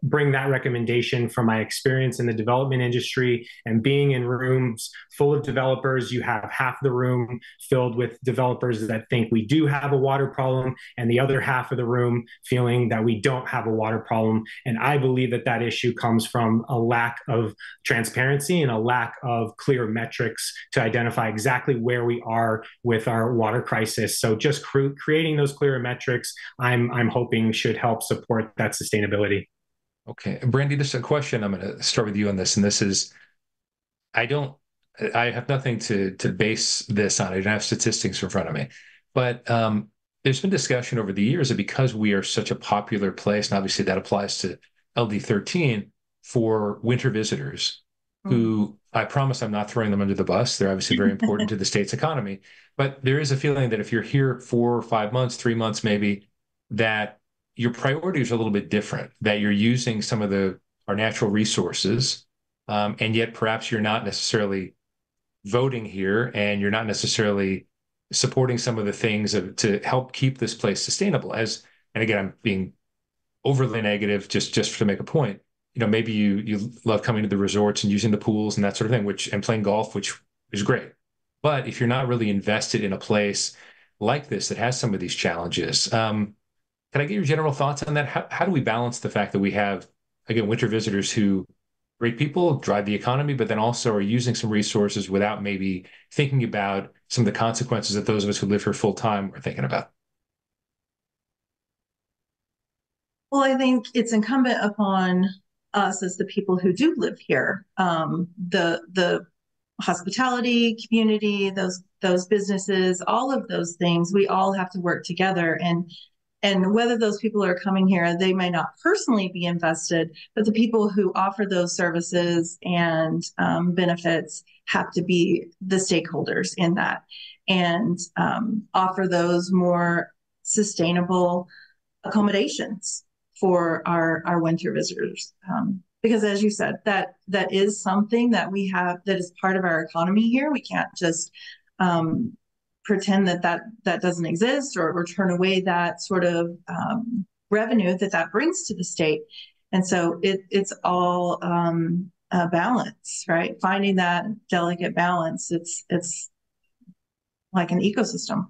bring that recommendation from my experience in the development industry and being in rooms full of developers. You have half the room filled with developers that think we do have a water problem, and the other half of the room feeling that we don't have a water problem. And I believe that issue comes from a lack of transparency and a lack of clear metrics to identify exactly where we are with our water crisis. So just creating those clearer metrics, I'm hoping should help support that sustainability.
Okay. Brandy, this is a question. I'm going to start with you on this. And this is, I have nothing to base this on. I don't have statistics in front of me. But there's been discussion over the years that because we are such a popular place, and obviously that applies to LD13, for winter visitors who, I promise I'm not throwing them under the bus. They're obviously very important to the state's economy. But there is a feeling that if you're here 4 or 5 months, 3 months maybe, that your priorities are a little bit different, that you're using some of our natural resources, and yet perhaps you're not necessarily voting here and you're not necessarily supporting some of the things to help keep this place sustainable. And again, I'm being overly negative just to make a point. Maybe you love coming to the resorts and using the pools and that sort of thing, and playing golf, which is great. But if you're not really invested in a place like this that has some of these challenges, can I get your general thoughts on that? How do we balance the fact that we have, again, winter visitors who, great people, drive the economy, but then also are using some resources without maybe thinking about some of the consequences that those of us who live here full time are thinking about?
Well, I think it's incumbent upon us as the people who do live here, the hospitality community, those businesses, all of those things, we all have to work together. And whether those people are coming here, they may not personally be invested, but the people who offer those services and benefits have to be the stakeholders in that and offer those more sustainable accommodations for our winter visitors. Because as you said, that is something that we have that is part of our economy here. We can't just pretend that doesn't exist or turn away that sort of revenue that brings to the state. And so it's all a balance, right? Finding that delicate balance. It's like an ecosystem.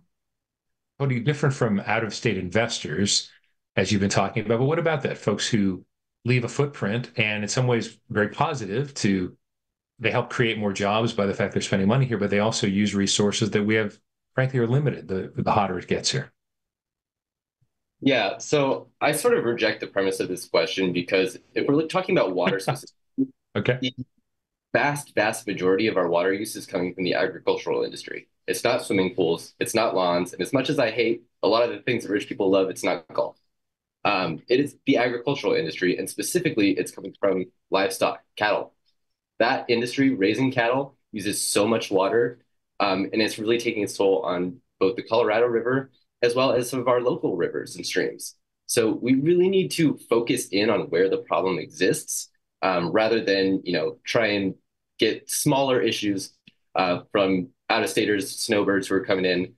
Totally different from out-of-state investors, as you've been talking about. But what about that? Folks who leave a footprint, and in some ways very positive. They help create more jobs by the fact they're spending money here, but they also use resources that we have, frankly, are limited the hotter it gets here.
Yeah, so I sort of reject the premise of this question because if we're talking about water specifically,
Okay.
the vast majority of our water use is coming from the agricultural industry. It's not swimming pools, it's not lawns, and as much as I hate a lot of the things that rich people love, it's not golf. It is the agricultural industry, and specifically, it's coming from livestock, cattle. That industry, raising cattle, uses so much water, and it's really taking its toll on both the Colorado River as well as some of our local rivers and streams. So we really need to focus in on where the problem exists, rather than try and get smaller issues from out-of-staters, snowbirds who are coming in.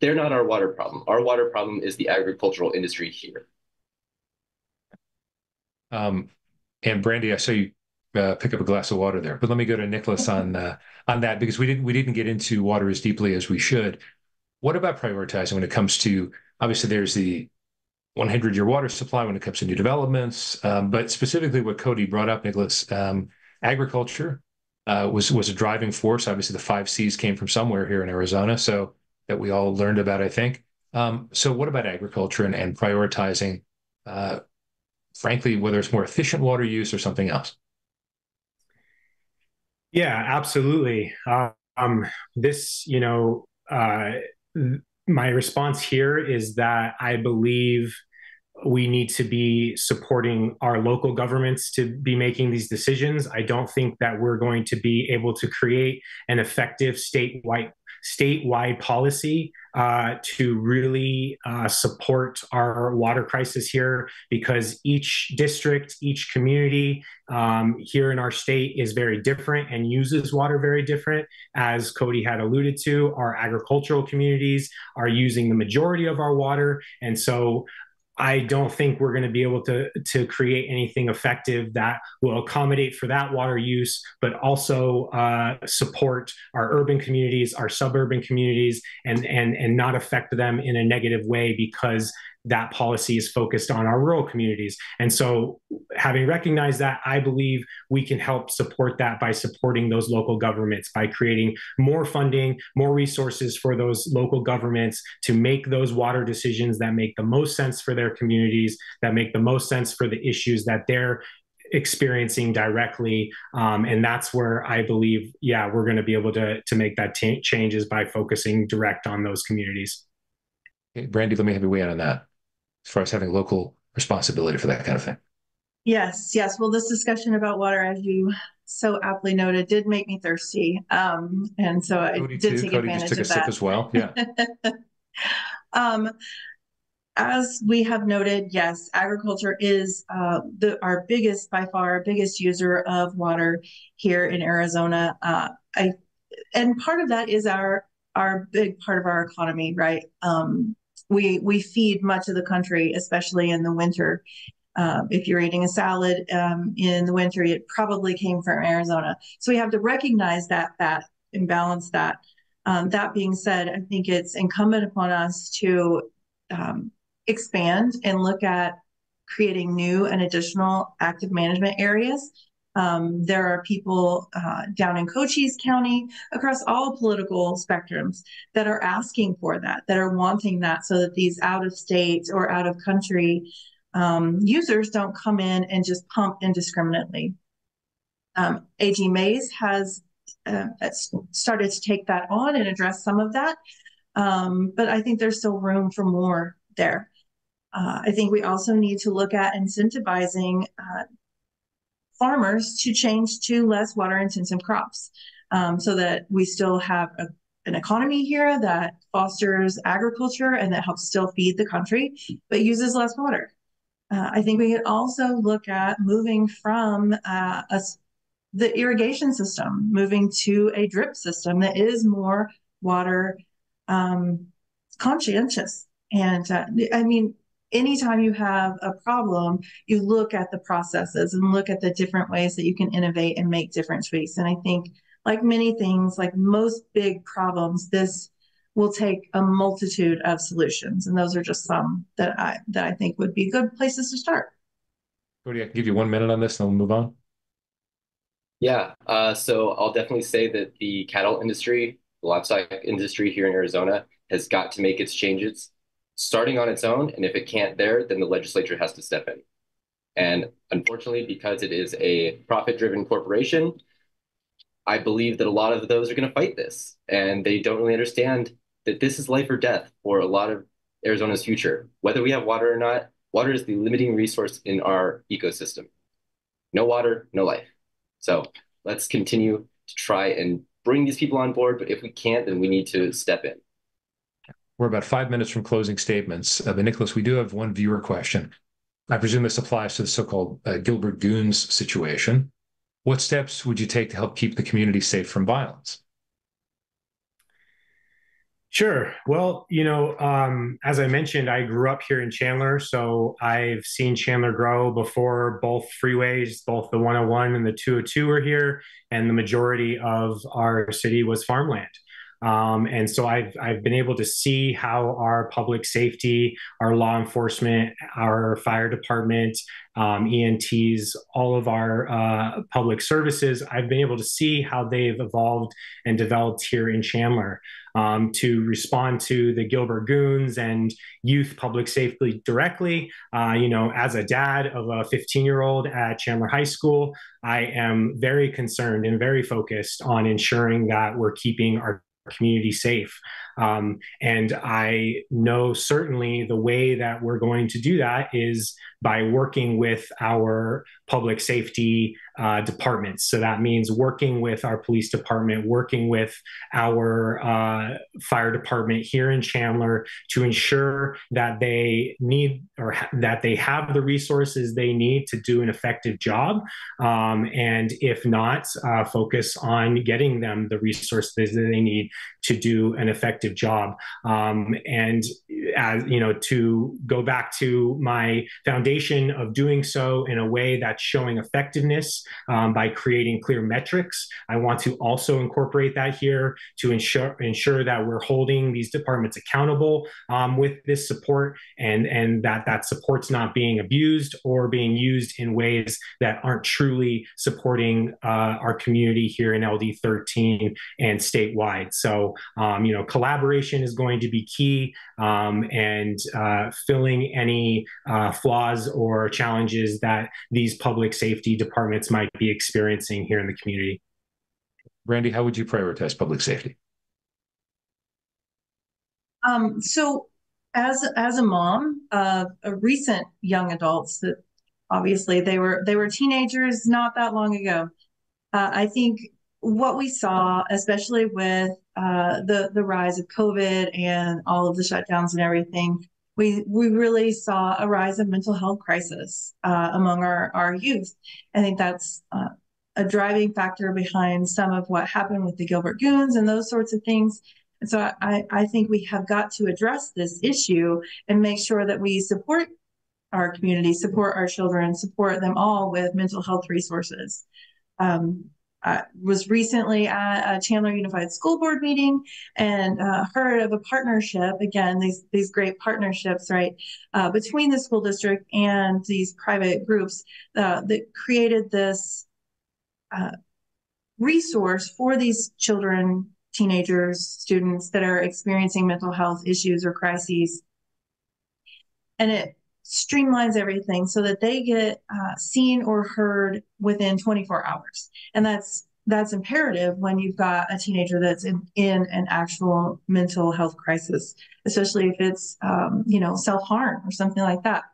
They're not our water problem. Our water problem is the agricultural industry here.
And Brandy, I saw you pick up a glass of water there, but let me go to Nicholas on that, because we didn't get into water as deeply as we should. What about prioritizing when it comes to, obviously there's the 100-year water supply when it comes to new developments, but specifically what Cody brought up, Nicholas, agriculture was a driving force. Obviously, the 5 Cs came from somewhere here in Arizona, so that we all learned about, I think. So what about agriculture and prioritizing, frankly, whether it's more efficient water use or something else?
Yeah, absolutely. This, my response here is that I believe we need to be supporting our local governments to be making these decisions. I don't think that we're going to be able to create an effective statewide policy to really support our water crisis here, because each district, each community here in our state is very different and uses water very different. As Cody had alluded to, our agricultural communities are using the majority of our water. And so I don't think we're going to be able to create anything effective that will accommodate for that water use, but also support our urban communities, our suburban communities, and not affect them in a negative way, because that policy is focused on our rural communities. And so, having recognized that, I believe we can help support that by supporting those local governments, by creating more funding, more resources for those local governments to make those water decisions that make the most sense for their communities, that make the most sense for the issues that they're experiencing directly. And that's where I believe, we're going to be able to make that changes by focusing direct on those communities.
Okay, Brandy, let me have you weigh in on that, as far as having local responsibility for that kind of thing.
Yes. Well, this discussion about water, as you so aptly noted, did make me thirsty. And so I
Cody
did
too.
take
Cody
advantage
just took a
of
sip
that.
as well. Yeah.
As we have noted, yes, agriculture is our biggest, by far, our biggest user of water here in Arizona. And part of that is our big part of our economy, right? We feed much of the country, especially in the winter. If you're eating a salad in the winter, it probably came from Arizona. So we have to recognize that and balance that. That being said, I think it's incumbent upon us to expand and look at creating new and additional active management areas. There are people down in Cochise County, across all political spectrums, that are asking for that, that are wanting that, so that these out of state or out of country users don't come in and just pump indiscriminately. AG Mays has started to take that on and address some of that, but I think there's still room for more there. I think we also need to look at incentivizing farmers to change to less water intensive crops, so that we still have an economy here that fosters agriculture and that helps still feed the country, but uses less water. I think we could also look at moving from the irrigation system, moving to a drip system that is more water conscientious. And I mean, anytime you have a problem, you look at the processes and look at the different ways that you can innovate and make different tweaks. And I think, like many things, like most big problems, this will take a multitude of solutions. And those are just some that I think would be good places to start.
Cody, I can give you 1 minute on this and then we'll move on.
Yeah, so I'll definitely say that the cattle industry, the livestock industry here in Arizona has got to make its changes starting on its own. And if it can't there, then the legislature has to step in. And unfortunately, because it is a profit-driven corporation, I believe that a lot of those are going to fight this. And they don't really understand that this is life or death for a lot of Arizona's future. Whether we have water or not, water is the limiting resource in our ecosystem. No water, no life. So let's continue to try and bring these people on board. But if we can't, then we need to step in.
We're about 5 minutes from closing statements. But Nicholas, we do have one viewer question. I presume this applies to the so-called Gilbert Goons situation. What steps would you take to help keep the community safe from violence?
Sure. Well, as I mentioned, I grew up here in Chandler, so I've seen Chandler grow before both freeways, both the 101 and the 202 were here, and the majority of our city was farmland. And so I've been able to see how our public safety, our law enforcement, our fire department, EMTs, all of our public services, I've been able to see how they've evolved and developed here in Chandler. To respond to the Gilbert Goons and youth public safety directly. As a dad of a 15-year-old at Chandler High School, I am very concerned and very focused on ensuring that we're keeping our community safe. And I know certainly the way that we're going to do that is by working with our public safety departments. So that means working with our police department, working with our fire department here in Chandler to ensure that they need or that they have the resources they need to do an effective job. And if not, focus on getting them the resources that they need to do an effective job. And as to go back to my foundation of doing so in a way that's showing effectiveness by creating clear metrics. I want to also incorporate that here to ensure that we're holding these departments accountable with this support, and that support's not being abused or being used in ways that aren't truly supporting our community here in LD13 and statewide. So, collaboration is going to be key, and filling any flaws or challenges that these public safety departments might be experiencing here in the community.
Randy, how would you prioritize public safety?
So as a mom of recent young adults that obviously they were teenagers not that long ago, I think what we saw, especially with the rise of COVID and all of the shutdowns and everything, we really saw a rise of mental health crisis among our youth. I think that's a driving factor behind some of what happened with the Gilbert Goons and those sorts of things. And so I think we have got to address this issue and make sure that we support our community, support our children, support them all with mental health resources. I was recently at a Chandler Unified School Board meeting and heard of a partnership, again, these great partnerships, right, between the school district and these private groups that created this resource for these children, teenagers, students that are experiencing mental health issues or crises. And it streamlines everything so that they get seen or heard within 24 hours. And that's imperative when you've got a teenager that's in an actual mental health crisis, especially if it's self-harm or something like that.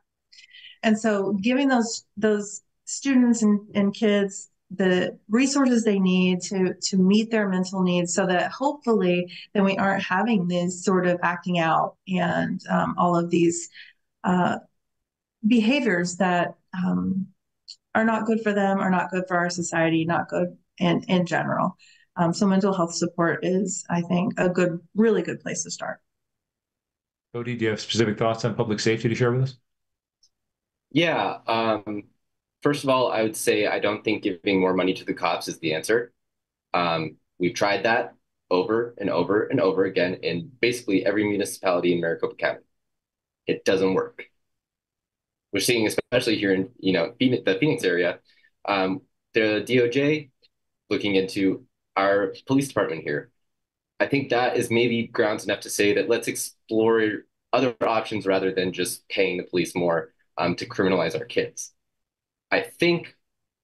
And so giving those students and kids the resources they need to meet their mental needs so that hopefully then we aren't having this sort of acting out and all of these behaviors that are not good for them, are not good for our society, not good in general. So mental health support is, I think, a really good place to start.
Cody, do you have specific thoughts on public safety to share with us?
Yeah. First of all, I would say I don't think giving more money to the cops is the answer. We've tried that over and over and over again in basically every municipality in Maricopa County. It doesn't work. we're seeing, especially here in, the Phoenix area, the DOJ looking into our police department here. I think that is maybe grounds enough to say that let's explore other options rather than just paying the police more to criminalize our kids. I think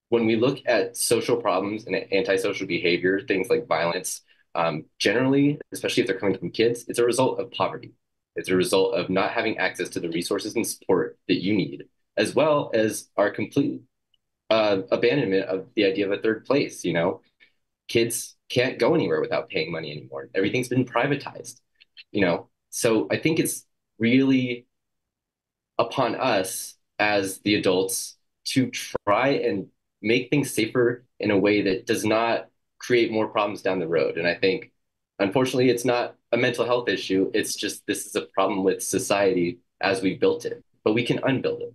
when we look at social problems and antisocial behavior, things like violence, generally, especially if they're coming from kids, it's a result of poverty. It's a result of not having access to the resources and support that you need, as well as our complete abandonment of the idea of a third place. Kids can't go anywhere without paying money anymore. Everything's been privatized. So I think it's really upon us as the adults to try and make things safer in a way that does not create more problems down the road. And I think, unfortunately, it's not a mental health issue. It's just this is a problem with society as we built it, but we can unbuild it.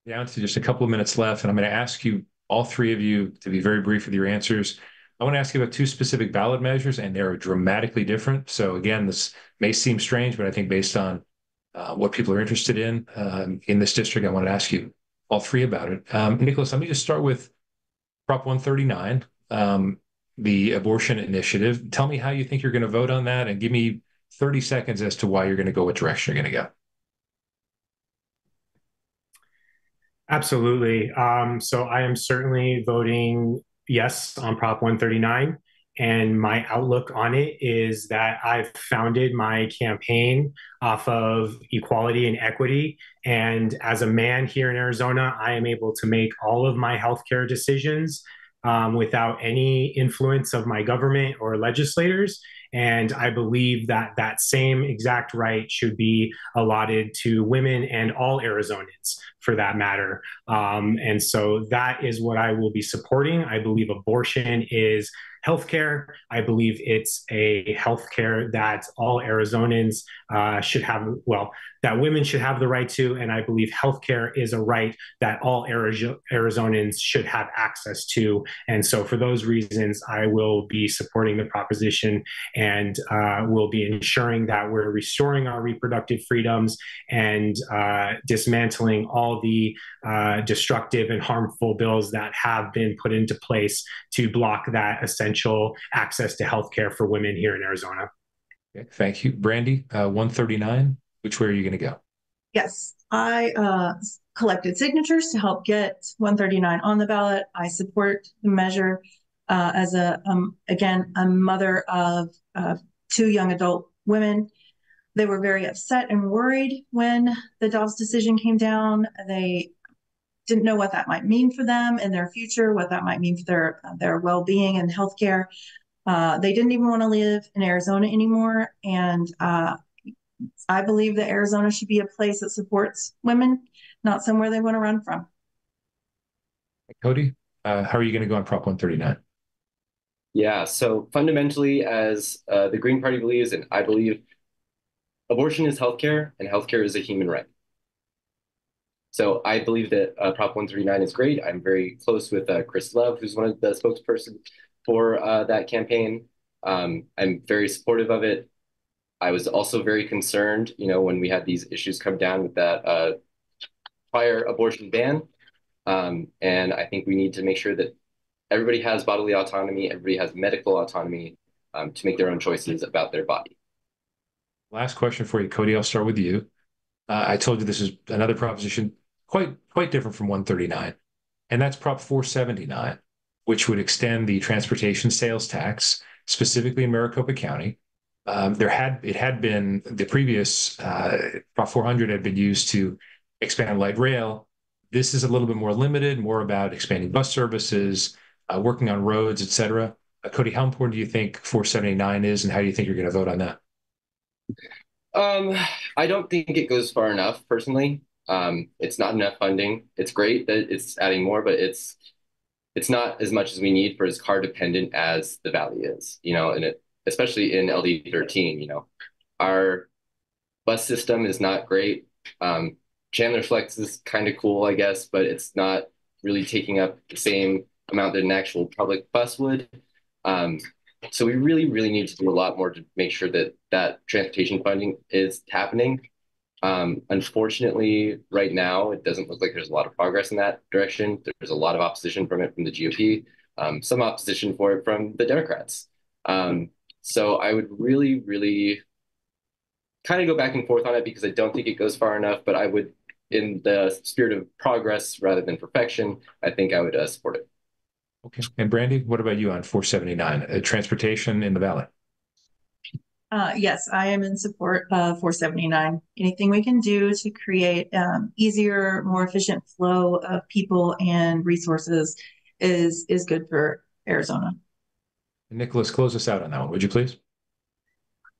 Down to just a couple of minutes left, and I'm going to ask you, all three of you, to be very brief with your answers. I want to ask you about two specific ballot measures, and they're dramatically different. So again, this may seem strange, but I think based on what people are interested in this district, I want to ask you all three about it. Nicholas, let me just start with Prop 139, the abortion initiative. Tell me how you think you're going to vote on that, and give me 30 seconds as to why you're going to go, what direction you're going to go.
Absolutely. So I am certainly voting yes on Prop 139. And my outlook on it is that I've founded my campaign off of equality and equity. And as a man here in Arizona, I am able to make all of my healthcare decisions without any influence of my government or legislators. And I believe that that same exact right should be allotted to women and all Arizonans for that matter. And so that is what I will be supporting. I believe abortion is healthcare. I believe it's a healthcare that all Arizonans should have, well, that women should have the right to. And I believe healthcare is a right that all Arizonans should have access to. And so for those reasons, I will be supporting the proposition and will be ensuring that we're restoring our reproductive freedoms and dismantling all the destructive and harmful bills that have been put into place to block that essential access to healthcare for women here in Arizona.
Okay, thank you. Brandy, 139, which way are you going to go?
Yes, I collected signatures to help get 139 on the ballot. I support the measure as again, a mother of two young adult women. They were very upset and worried when the Dobbs decision came down. They didn't know what that might mean for them in their future, what that might mean for their well-being and healthcare. They didn't even want to live in Arizona anymore. And I believe that Arizona should be a place that supports women, not somewhere they want to run from.
Cody, how are you going to go on Prop 139?
Yeah, so fundamentally, as the Green Party believes, and I believe, abortion is healthcare, and healthcare is a human right. So I believe that Prop 139 is great. I'm very close with Chris Love, who's one of the spokespersons for that campaign. I'm very supportive of it. I was also very concerned, when we had these issues come down with that prior abortion ban. And I think we need to make sure that everybody has bodily autonomy, everybody has medical autonomy to make their own choices about their body.
Last question for you, Cody. I'll start with you. I told you this is another proposition quite different from 139, and that's Prop 479, which would extend the transportation sales tax, specifically in Maricopa County. It had been the previous Prop 400 had been used to expand light rail. This is a little bit more limited, more about expanding bus services, working on roads, et cetera. Cody, how important do you think 479 is, and how do you think you're going to vote on that?
I don't think it goes far enough, personally. It's not enough funding. It's great that it's adding more, but it's not as much as we need for as car dependent as the valley is, and especially in LD13, our bus system is not great. Chandler Flex is kind of cool, I guess, but it's not really taking up the same amount that an actual public bus would. So we really, really need to do a lot more to make sure that transportation funding is happening. Unfortunately, right now, it doesn't look like there's a lot of progress in that direction. There's a lot of opposition from it from the GOP, some opposition for it from the Democrats. So I would really, really kind of go back and forth on it because I don't think it goes far enough, but I would, in the spirit of progress rather than perfection, I think I would support it.
Okay. And Brandy, what about you on 479, transportation in the Valley?
Yes, I am in support of 479. Anything we can do to create easier, more efficient flow of people and resources is good for Arizona.
Nicholas, close us out on that one, would you please?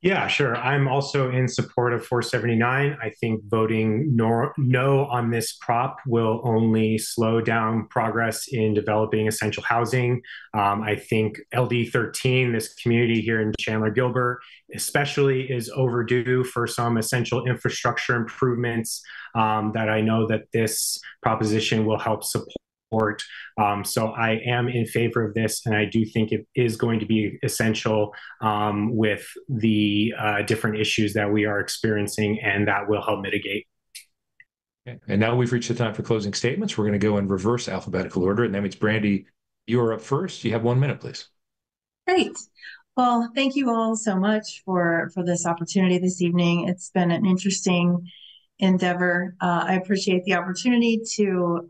Yeah, sure. I'm also in support of 479. I think voting no on this prop will only slow down progress in developing essential housing. I think LD13, this community here in Chandler Gilbert, especially is overdue for some essential infrastructure improvements that I know that this proposition will help support. So I am in favor of this, and I do think it is going to be essential with the different issues that we are experiencing, and that will help mitigate.
Okay. And now we've reached the time for closing statements. We're going to go in reverse alphabetical order, and that means Brandy, you are up first. You have 1 minute, please.
Great. Well, thank you all so much for this opportunity this evening. It's been an interesting endeavor. I appreciate the opportunity to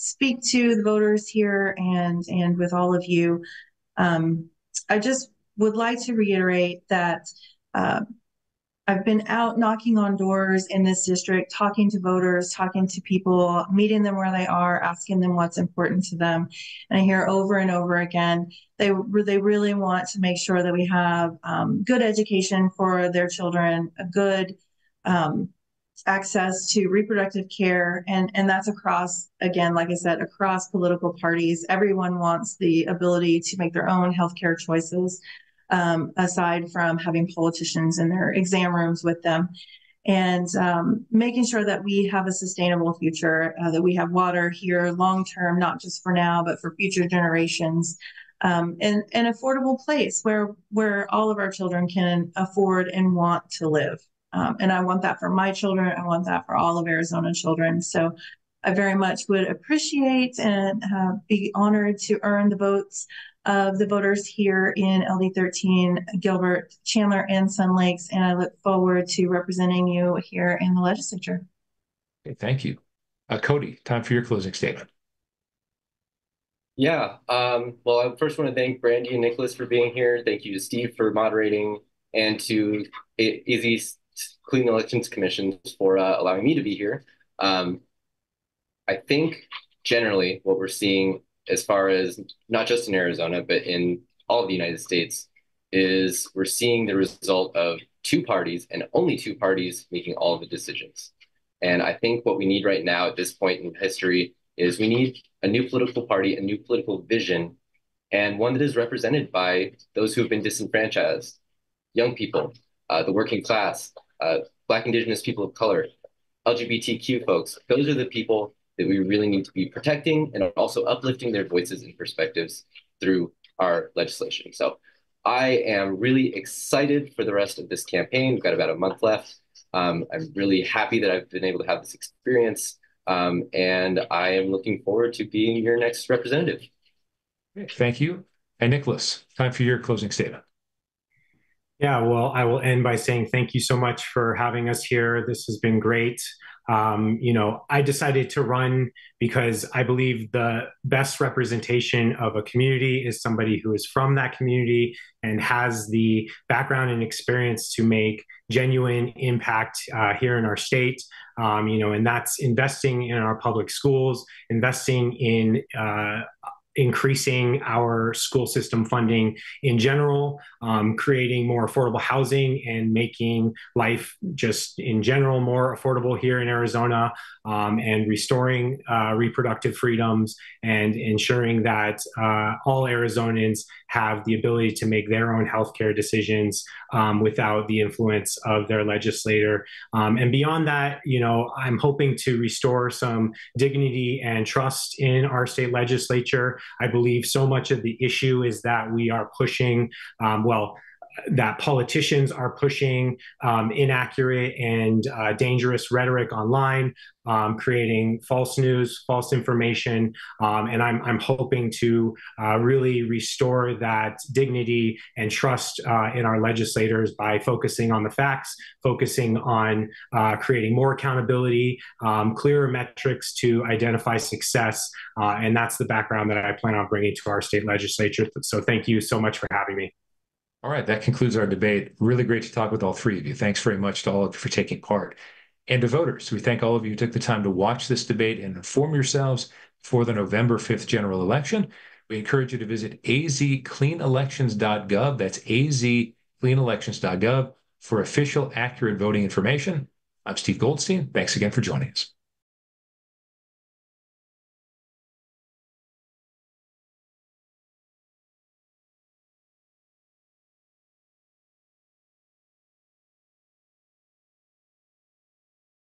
speak to the voters here and with all of you. I just would like to reiterate that I've been out knocking on doors in this district, talking to voters, talking to people, meeting them where they are, asking them what's important to them. And I hear over and over again, they really want to make sure that we have good education for their children, a good access to reproductive care, and that's across, again, like I said, across political parties. Everyone wants the ability to make their own healthcare choices, aside from having politicians in their exam rooms with them, and making sure that we have a sustainable future, that we have water here long term, not just for now, but for future generations. And an affordable place where all of our children can afford and want to live. And I want that for my children. I want that for all of Arizona children. So I very much would appreciate and be honored to earn the votes of the voters here in LD13, Gilbert, Chandler, and Sun Lakes. And I look forward to representing you here in the legislature.
Okay, thank you. Cody, time for your closing statement.
Yeah. Well, I first want to thank Brandy and Nicholas for being here. Thank you to Steve for moderating, and to Easy Clean Elections Commission for allowing me to be here. I think generally what we're seeing, as far as not just in Arizona, but in all of the United States, is we're seeing the result of two parties, and only two parties, making all of the decisions. And I think what we need right now at this point in history is we need a new political party, a new political vision, and one that is represented by those who have been disenfranchised, young people, the working class, Black, Indigenous people of color, LGBTQ folks. Those are the people that we really need to be protecting, and also uplifting their voices and perspectives through our legislation. So I am really excited for the rest of this campaign. We've got about a month left. I'm really happy that I've been able to have this experience, and I am looking forward to being your next representative.
Okay, thank you. And Nicholas, time for your closing statement.
Yeah, well, I will end by saying thank you so much for having us here. This has been great. I decided to run because I believe the best representation of a community is somebody who is from that community and has the background and experience to make genuine impact here in our state. And that's investing in our public schools, investing in increasing our school system funding in general, creating more affordable housing, and making life just in general more affordable here in Arizona, and restoring reproductive freedoms, and ensuring that all Arizonans have the ability to make their own healthcare decisions without the influence of their legislator. And beyond that, I'm hoping to restore some dignity and trust in our state legislature. I believe so much of the issue is that we are pushing, that politicians are pushing inaccurate and dangerous rhetoric online, creating false news, false information, and I'm hoping to really restore that dignity and trust in our legislators by focusing on the facts, focusing on creating more accountability, clearer metrics to identify success, and that's the background that I plan on bringing to our state legislature. So thank you so much for having me.
All right, that concludes our debate. Really great to talk with all three of you. Thanks very much to all of you for taking part. And to voters, we thank all of you who took the time to watch this debate and inform yourselves for the November 5th general election. We encourage you to visit azcleanelections.gov. That's azcleanelections.gov for official, accurate voting information. I'm Steve Goldstein. Thanks again for joining us.